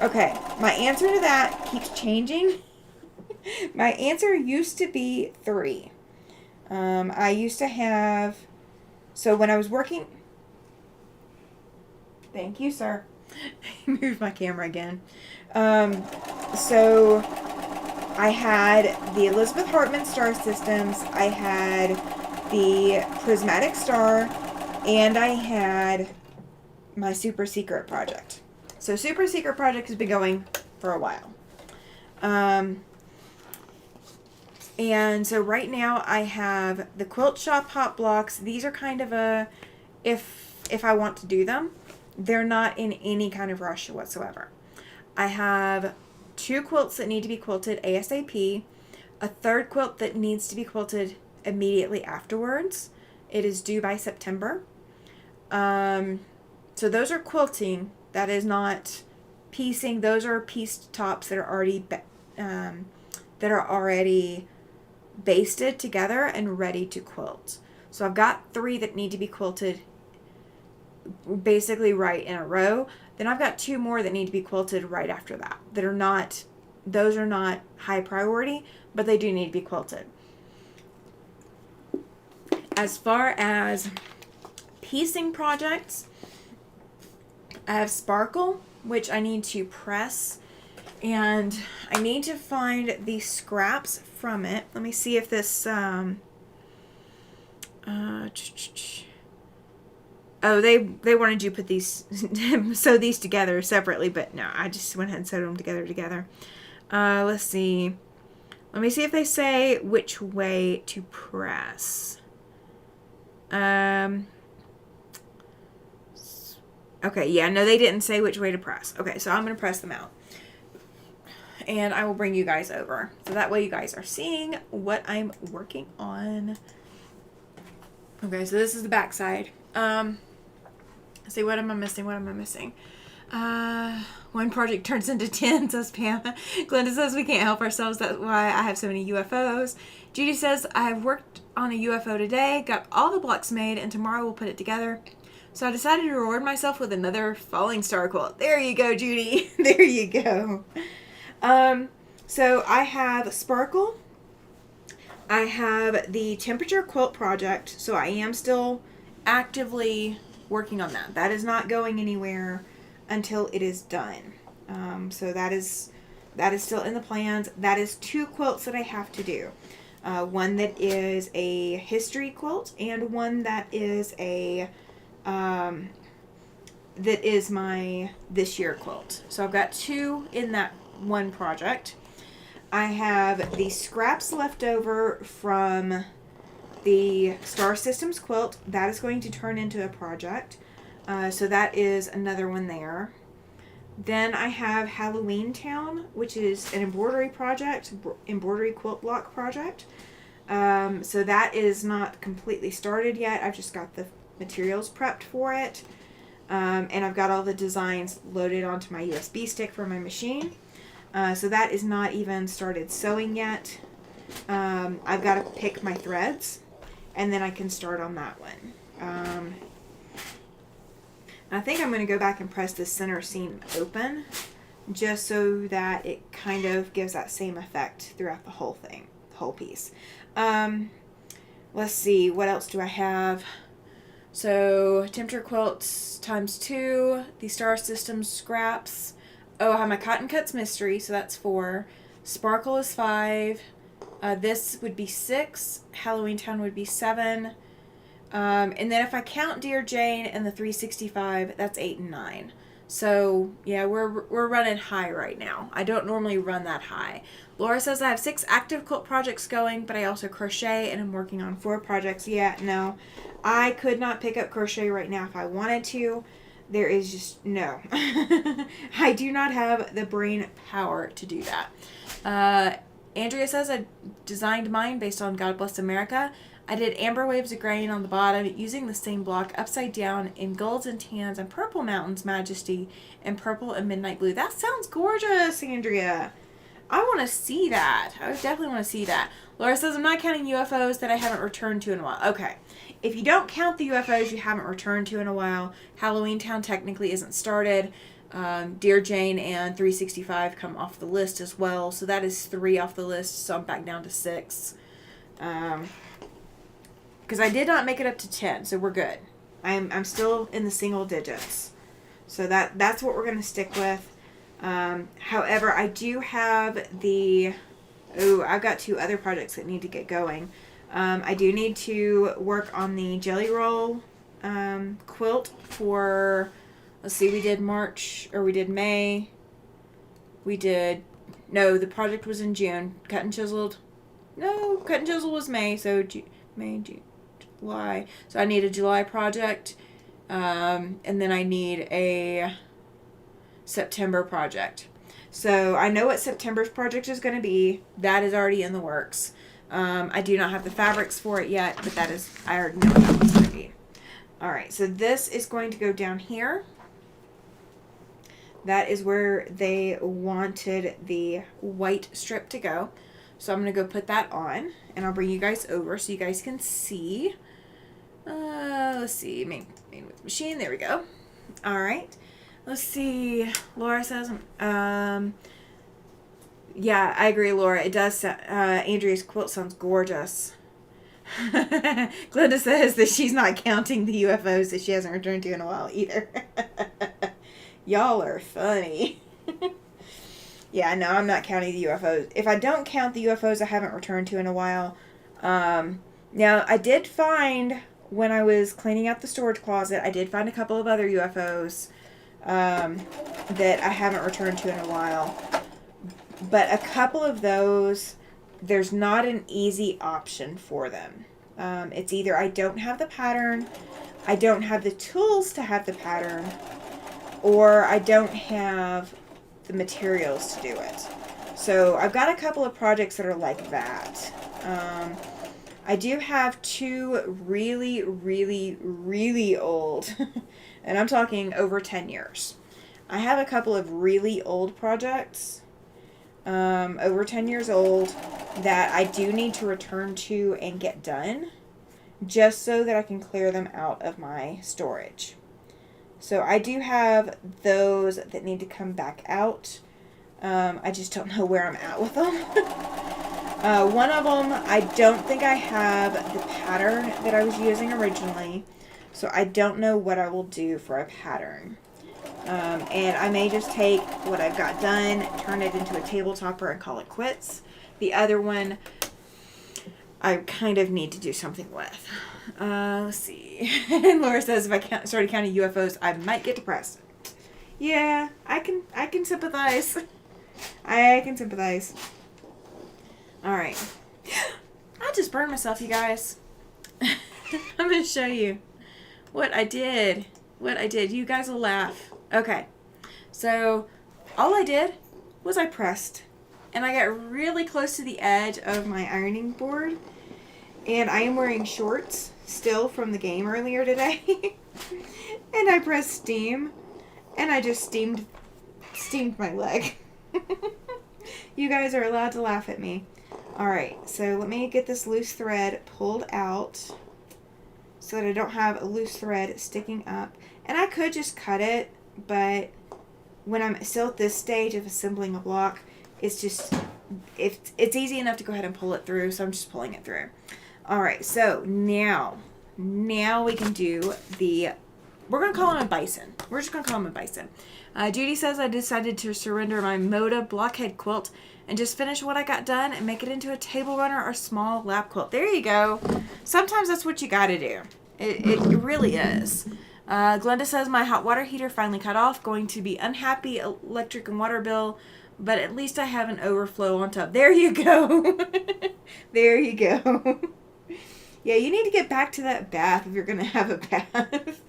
Okay, my answer to that keeps changing. My answer used to be 3. I used to have, so when I was working, thank you, sir. Moved my camera again. So I had the Elizabeth Hartman Star Systems, I had the Prismatic Star, and I had my Super Secret project. So Super Secret project has been going for a while. And so right now I have the Quilt Shop Hop blocks. These are kind of a, if I want to do them, they're not in any kind of rush whatsoever. I have 2 quilts that need to be quilted ASAP, a 3rd quilt that needs to be quilted immediately afterwards. It is due by September. So those are quilting. That is not piecing. Those are pieced tops that are already that are already basted together and ready to quilt. So I've got 3 that need to be quilted basically right in a row. Then I've got 2 more that need to be quilted right after that. Those are not high priority, but they do need to be quilted. As far as piecing projects, I have Sparkle, which I need to press, and I need to find the scraps from it. Let me see if this, oh, they wanted you to put these, sew these together separately, but no, I just went ahead and sewed them together. Let's see. Let me see if they say which way to press. Okay, yeah, no, they didn't say which way to press. Okay, so I'm going to press them out. And I will bring you guys over. So that way you guys are seeing what I'm working on. Okay, so this is the back side. Let's see, what am I missing? One project turns into 10, says Pam. Glenda says we can't help ourselves. That's why I have so many UFOs. Judy says, I have worked on a UFO today, got all the blocks made, and tomorrow we'll put it together. So I decided to reward myself with another falling star quilt. There you go, Judy. There you go. So I have Sparkle. I have the temperature quilt project. So I am still actively working on that. That is not going anywhere until it is done. So that is still in the plans. That is 2 quilts that I have to do. One that is a history quilt and one that is a that is my this year quilt. So I've got 2 in that one project. I have the scraps left over from the Star Systems quilt. That is going to turn into a project. So that is another one there. Then I have Halloween Town, which is an embroidery project, embroidery quilt block project. So that is not completely started yet. I've just got the materials prepped for it. And I've got all the designs loaded onto my USB stick for my machine. So that is not even started sewing yet. I've got to pick my threads, and then I can start on that one. I think I'm going to go back and press the center seam open, just so that it kind of gives that same effect throughout the whole thing, the whole piece. Let's see, what else do I have? So, temperature quilts ×2, the Star Systems scraps. Oh, I have my Cotton Cuts Mystery, so that's 4. Sparkle is 5. This would be 6. Halloween Town would be 7. And then if I count Dear Jane and the 365, that's 8 and 9. So, yeah, we're running high right now. I don't normally run that high. Laura says I have 6 active quilt projects going, but I also crochet and I'm working on 4 projects. Yeah, no, I could not pick up crochet right now if I wanted to. There is just no. I do not have the brain power to do that. Andrea says I designed mine based on God Bless America. I did amber waves of grain on the bottom using the same block upside down in golds and tans and purple mountains majesty and purple and midnight blue. That sounds gorgeous, Andrea. I want to see that. I definitely want to see that. Laura says I'm not counting UFOs that I haven't returned to in a while. Okay. If you don't count the UFOs you haven't returned to in a while, Halloween Town technically isn't started. Dear Jane and 365 come off the list as well. So that is 3 off the list. So I'm back down to 6. Because I did not make it up to 10, so we're good. I'm still in the single digits. So that's what we're going to stick with. However, I do have I've got 2 other projects that need to get going. I do need to work on the jelly roll quilt for, let's see, we did May. The project was in June. Cut and Chisel was May, so May, June, July. So I need a July project, and then I need a September project. So I know what September's project is going to be. That is already in the works. I do not have the fabrics for it yet, but I already know what that one's going to be. Alright, so this is going to go down here. That is where they wanted the white strip to go. So I'm going to go put that on, and I'll bring you guys over so you guys can see. Let's see, main with the machine. There we go. All right. Let's see. Laura says, yeah, I agree, Laura. It does. Andrea's quilt sounds gorgeous. Glenda says that she's not counting the UFOs that she hasn't returned to in a while either. Y'all are funny. Yeah, no, I'm not counting the UFOs. If I don't count the UFOs I haven't returned to in a while, now I did find, when I was cleaning out the storage closet, I did find a couple of other UFOs that I haven't returned to in a while. But a couple of those, there's not an easy option for them. It's either I don't have the pattern, I don't have the tools to have the pattern, or I don't have the materials to do it. So I've got a couple of projects that are like that. I do have two really, really, really old, and I'm talking over 10 years. I have a couple of really old projects, over 10 years old, that I do need to return to and get done, just so that I can clear them out of my storage. So I do have those that need to come back out. I just don't know where I'm at with them. One of them, I don't think I have the pattern that I was using originally, so I don't know what I will do for a pattern. And I may just take what I've got done, turn it into a table topper, and call it quits. The other one, I kind of need to do something with. Let's see. And Laura says, if I started counting UFOs, I might get depressed. Yeah, I can sympathize. I can sympathize. All right. I just burned myself, you guys. I'm going to show you what I did. You guys will laugh. Okay. So, all I did was I pressed. And I got really close to the edge of my ironing board. And I am wearing shorts still from the game earlier today. And I pressed steam. And I just steamed my leg. You guys are allowed to laugh at me. Alright, so let me get this loose thread pulled out so that I don't have a loose thread sticking up. And I could just cut it, but when I'm still at this stage of assembling a block, it's easy enough to go ahead and pull it through, so I'm just pulling it through. Alright, so now we can do we're going to call him a bison. We're just going to call him a bison. Judy says, I decided to surrender my Moda blockhead quilt and just finish what I got done and make it into a table runner or small lap quilt. There you go. Sometimes that's what you got to do. It really is. Glenda says, my hot water heater finally cut off. Going to be unhappy electric and water bill, but at least I have an overflow on top. There you go. There you go. Yeah, you need to get back to that bath if you're going to have a bath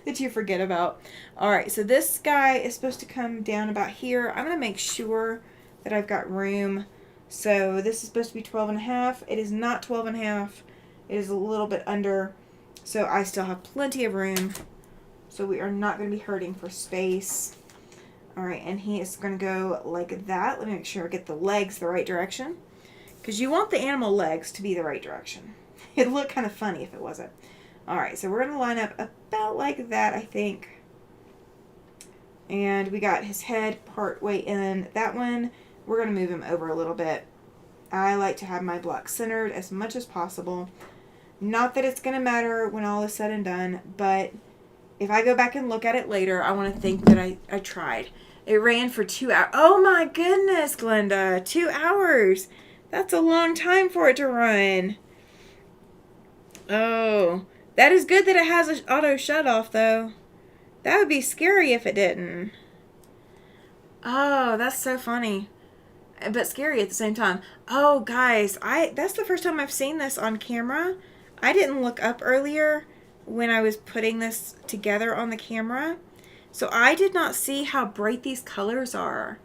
that you forget about. Alright, so this guy is supposed to come down about here. I'm going to make sure that I've got room. So this is supposed to be 12 and a half. It is not 12 and a half. It is a little bit under. So I still have plenty of room. So we are not going to be hurting for space. Alright, and he is going to go like that. Let me make sure I get the legs the right direction. Because you want the animal legs to be the right direction. It'd look kind of funny if it wasn't. Alright, so we're going to line up about like that, I think. And we got his head part way in. That one, we're going to move him over a little bit. I like to have my block centered as much as possible. Not that it's going to matter when all is said and done, but if I go back and look at it later, I want to think that I tried. It ran for 2 hours. Oh my goodness, Glenda. 2 hours. That's a long time for it to run. Oh, that is good that it has an auto shut off though. That would be scary if it didn't. Oh, that's so funny. But scary at the same time. Oh, guys, that's the first time I've seen this on camera. I didn't look up earlier when I was putting this together on the camera. So I did not see how bright these colors are.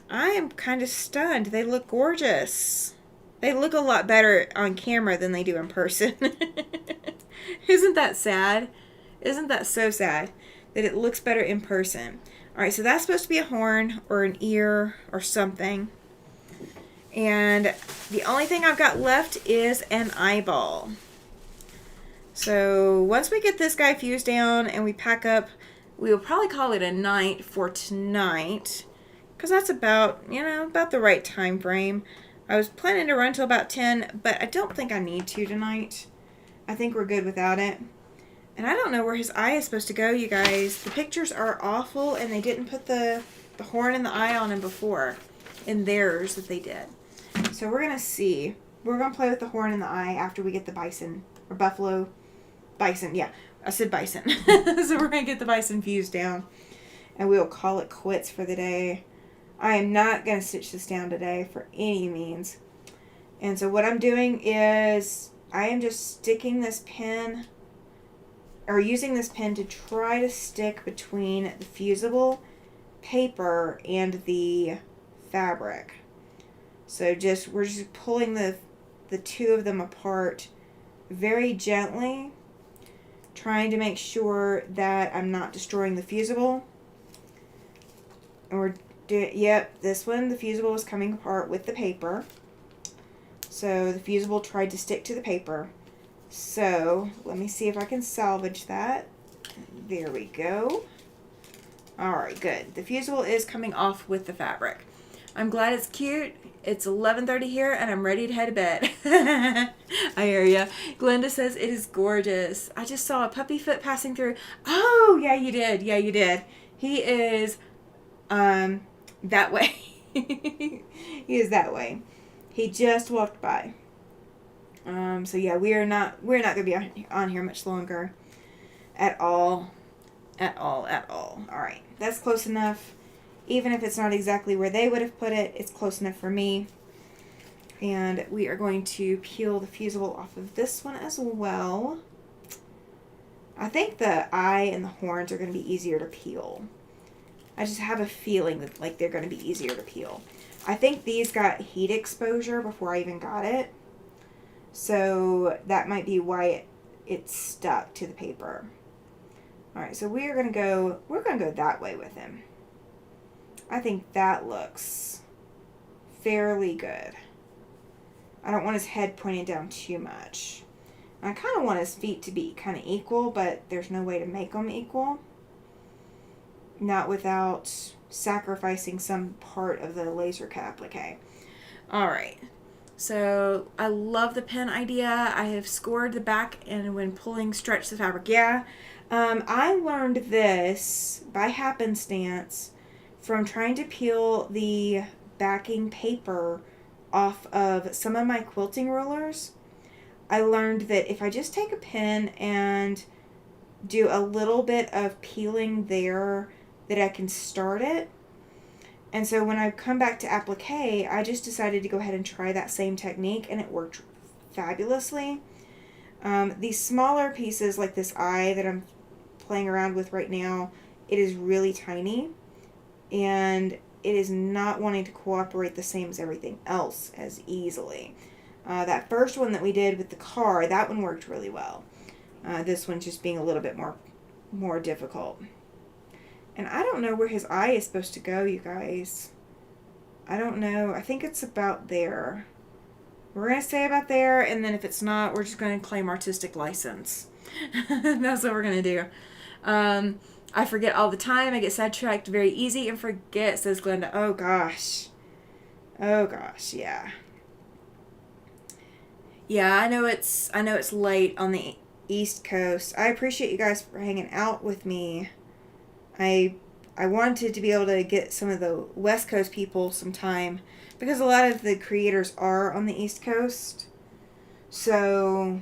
I am kind of stunned. They look gorgeous. They look a lot better on camera than they do in person. Isn't that sad? Isn't that so sad that it looks better in person? Alright, so that's supposed to be a horn or an ear or something. And the only thing I've got left is an eyeball. So once we get this guy fused down and we pack up, we will probably call it a night for tonight, because that's about, about the right time frame. I was planning to run till about 10, but I don't think I need to tonight. I think we're good without it. And I don't know where his eye is supposed to go, you guys. The pictures are awful, and they didn't put the horn and the eye on him before in theirs that they did. So we're going to see. We're going to play with the horn and the eye after we get the bison, or buffalo. Bison, yeah. I said bison. So we're going to get the bison fused down. And we'll call it quits for the day. I am not going to stitch this down today for any means. And so what I'm doing is I am just sticking this pin, or using this pin to try to stick between the fusible paper and the fabric. So we're just pulling the two of them apart very gently, trying to make sure that I'm not destroying the fusible. And yep, this one, the fusible was coming apart with the paper. So the fusible tried to stick to the paper. So let me see if I can salvage that. There we go. Alright, good. The fusible is coming off with the fabric. I'm glad it's cute. It's 11:30 here, and I'm ready to head to bed. I hear ya. Glenda says it is gorgeous. I just saw a puppy foot passing through. Oh, yeah, you did. Yeah, you did. He is, that way. He is that way. He just walked by. So yeah, we're not going to be on here much longer. At all. All right. That's close enough. Even if it's not exactly where they would have put it, it's close enough for me. And we are going to peel the fusible off of this one as well. I think the eye and the horns are going to be easier to peel. I just have a feeling that like they're going to be easier to peel. I think these got heat exposure before I even got it. So that might be why it stuck to the paper. Alright, so we're going to go that way with him. I think that looks fairly good. I don't want his head pointing down too much. I kind of want his feet to be kind of equal, but there's no way to make them equal. Not without sacrificing some part of the laser cut applique. Alright, so I love the pen idea. I have scored the back and when pulling, stretch the fabric. Yeah, I learned this by happenstance from trying to peel the backing paper off of some of my quilting rollers. I learned that if I just take a pen and do a little bit of peeling there, that I can start it. And so when I come back to applique, I just decided to go ahead and try that same technique, and it worked fabulously. These smaller pieces like this eye that I'm playing around with right now, it is really tiny. And it is not wanting to cooperate the same as everything else as easily. That first one that we did with the car, that one worked really well. This one's just being a little bit more difficult. And I don't know where his eye is supposed to go, you guys. I don't know. I think it's about there. We're going to say about there, and then if it's not, we're just going to claim artistic license. That's what we're going to do. I forget all the time. I get sidetracked very easy and forget, says Glenda. Oh, gosh. Oh, gosh, yeah. Yeah, I know it's late on the East Coast. I appreciate you guys for hanging out with me. I wanted to be able to get some of the West Coast people some time because a lot of the creators are on the East Coast. So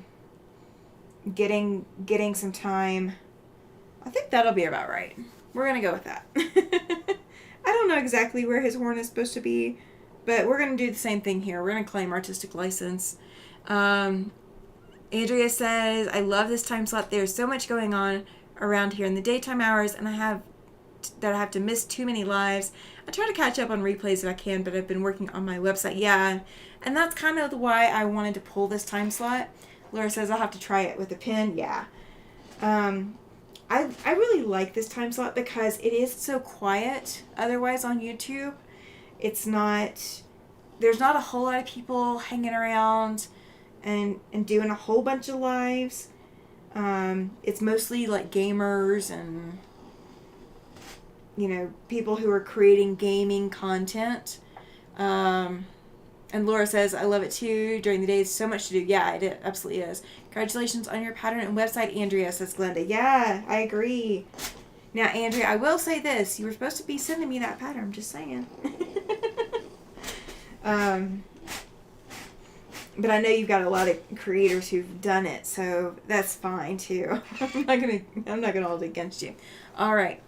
getting some time, I think that'll be about right. We're going to go with that. I don't know exactly where his horn is supposed to be, but we're going to do the same thing here. We're going to claim artistic license. Andrea says, I love this time slot. There's so much going on around here in the daytime hours, and I have to miss too many lives. I try to catch up on replays if I can, but I've been working on my website. Yeah, and that's kind of why I wanted to pull this time slot. Laura says I'll have to try it with a pen. Yeah. I really like this time slot because it is so quiet otherwise on YouTube. It's not there's not a whole lot of people hanging around and doing a whole bunch of lives. It's mostly like gamers and, you know, people who are creating gaming content. And Laura says, I love it too. During the day, it's so much to do. Yeah, it absolutely is. Congratulations on your pattern and website, Andrea, says Glenda. Yeah, I agree. Now, Andrea, I will say this. You were supposed to be sending me that pattern. I'm just saying. But I know you've got a lot of creators who've done it, so that's fine too. I'm not gonna hold it against you. All right.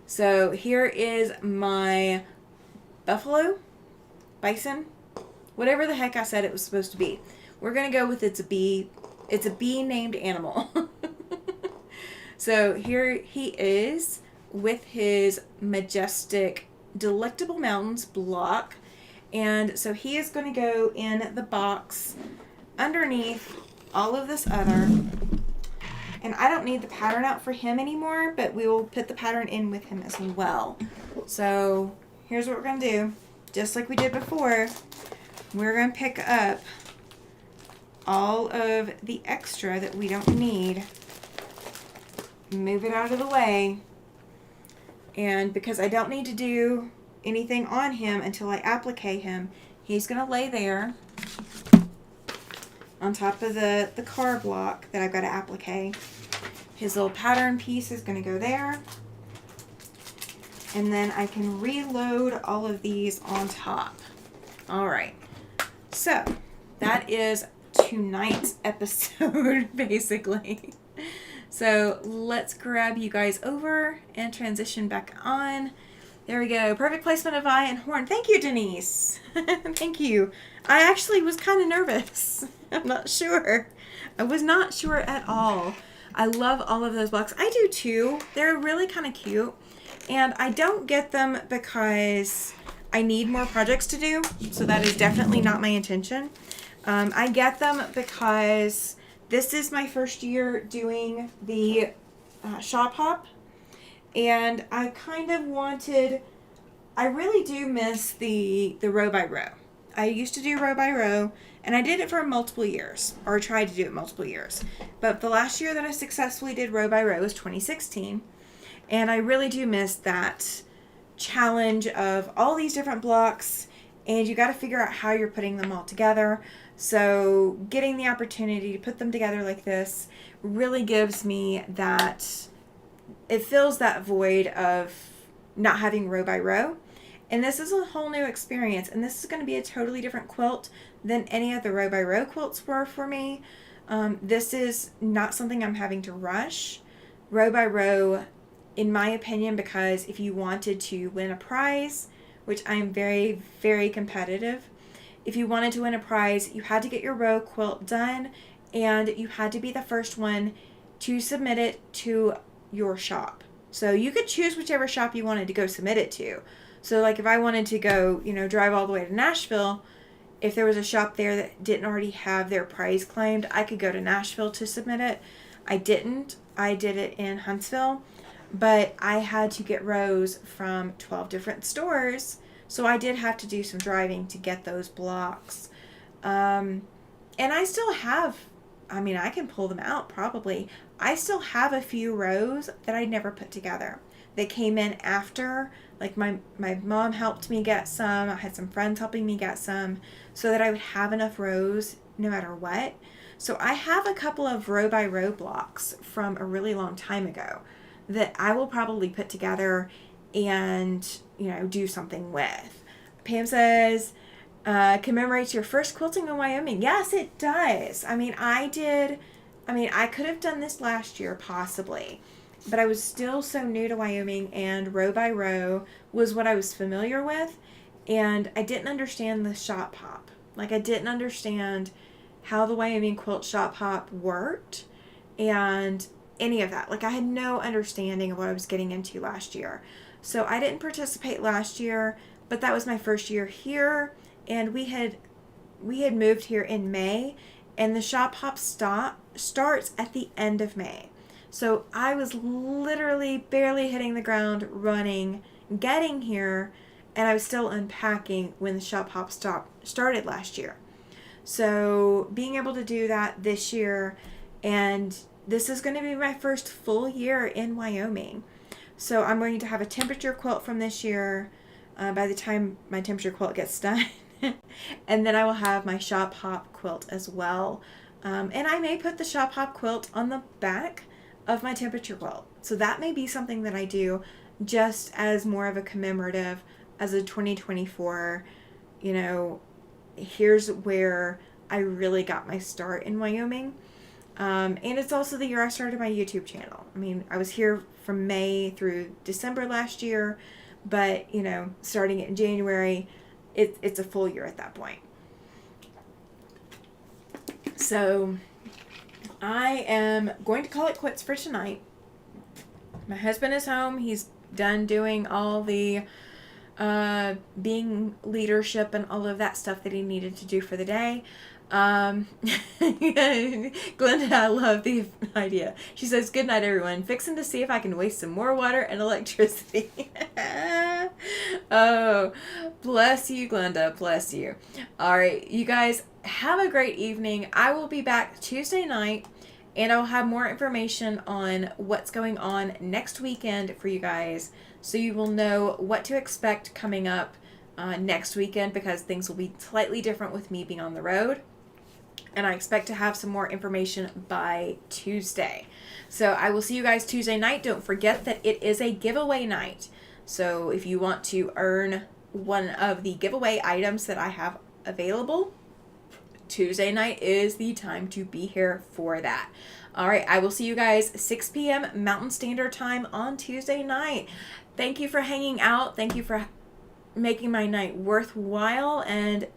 So here is my bison, whatever the heck I said it was supposed to be. We're gonna go with it's a bee named animal. So here he is with his majestic Delectable Mountains block. And so he is going to go in the box underneath all of this other. And I don't need the pattern out for him anymore, but we will put the pattern in with him as well. So here's what we're going to do. Just like we did before, we're going to pick up all of the extra that we don't need, move it out of the way, and because I don't need to do anything on him until I applique him, he's going to lay there on top of the car block that I've got to applique. His little pattern piece is going to go there, and then I can reload all of these on top. All right, so that is tonight's episode basically. So let's grab you guys over and transition back on. There we go. Perfect placement of eye and horn. Thank you, Denise. Thank you. I actually was kind of nervous. I'm not sure. I was not sure at all. I love all of those blocks. I do too. They're really kind of cute. And I don't get them because I need more projects to do. So that is definitely not my intention. I get them because this is my first year doing the shop hop. And I kind of I really do miss the row by row. I used to do row by row, and I did it for multiple years, or tried to do it multiple years. But the last year that I successfully did row by row was 2016. And I really do miss that challenge of all these different blocks, and you got to figure out how you're putting them all together. So getting the opportunity to put them together like this really gives me that, it fills that void of not having row by row. And this is a whole new experience. And this is going to be a totally different quilt than any of the row by row quilts were for me. This is not something I'm having to rush. Row by row, in my opinion, because if you wanted to win a prize, which I'm very, very competitive, if you wanted to win a prize, you had to get your row quilt done, and you had to be the first one to submit it to your shop. So you could choose whichever shop you wanted to go submit it to. So like if I wanted to go, drive all the way to Nashville, if there was a shop there that didn't already have their prize claimed, I could go to Nashville to submit it. I didn't. I did it in Huntsville, but I had to get rows from 12 different stores. So I did have to do some driving to get those blocks. And I still have, I can pull them out probably. I still have a few rows that I never put together. They came in after, like my mom helped me get some. I had some friends helping me get some so that I would have enough rows no matter what. So I have a couple of row by row blocks from a really long time ago that I will probably put together and, do something with. Pam says, commemorates your first quilting in Wyoming. Yes, it does. I could have done this last year possibly, but I was still so new to Wyoming, and row by row was what I was familiar with, and I didn't understand the shop hop. Like, I didn't understand how the Wyoming quilt shop hop worked and any of that. Like, I had no understanding of what I was getting into last year. So I didn't participate last year, but that was my first year here, and we had moved here in May, and the shop hop starts at the end of May. So I was literally barely hitting the ground running, getting here, and I was still unpacking when the shop hop started last year. So being able to do that this year, and this is going to be my first full year in Wyoming. So I'm going to have a temperature quilt from this year by the time my temperature quilt gets done. And then I will have my shop hop quilt as well. And I may put the shop hop quilt on the back of my temperature quilt. So that may be something that I do just as more of a commemorative as a 2024, you know, here's where I really got my start in Wyoming. And it's also the year I started my YouTube channel. I mean, I was here from May through December last year, but, you know, starting it in January, it's a full year at that point. So I am going to call it quits for tonight. My husband is home. He's done doing all the being leadership and all of that stuff that he needed to do for the day. Glenda, I love the idea. She says, good night, everyone. Fixing to see if I can waste some more water and electricity. Oh, bless you, Glenda. Bless you. All right, you guys, have a great evening. I will be back Tuesday night, and I'll have more information on what's going on next weekend for you guys, so you will know what to expect coming up next weekend, because things will be slightly different with me being on the road. And I expect to have some more information by Tuesday. So I will see you guys Tuesday night. Don't forget that it is a giveaway night. So if you want to earn one of the giveaway items that I have available, Tuesday night is the time to be here for that. All right, I will see you guys 6 p.m. Mountain Standard Time on Tuesday night. Thank you for hanging out. Thank you for making my night worthwhile and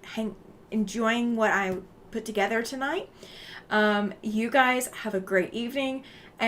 enjoying what I put together tonight. You guys have a great evening,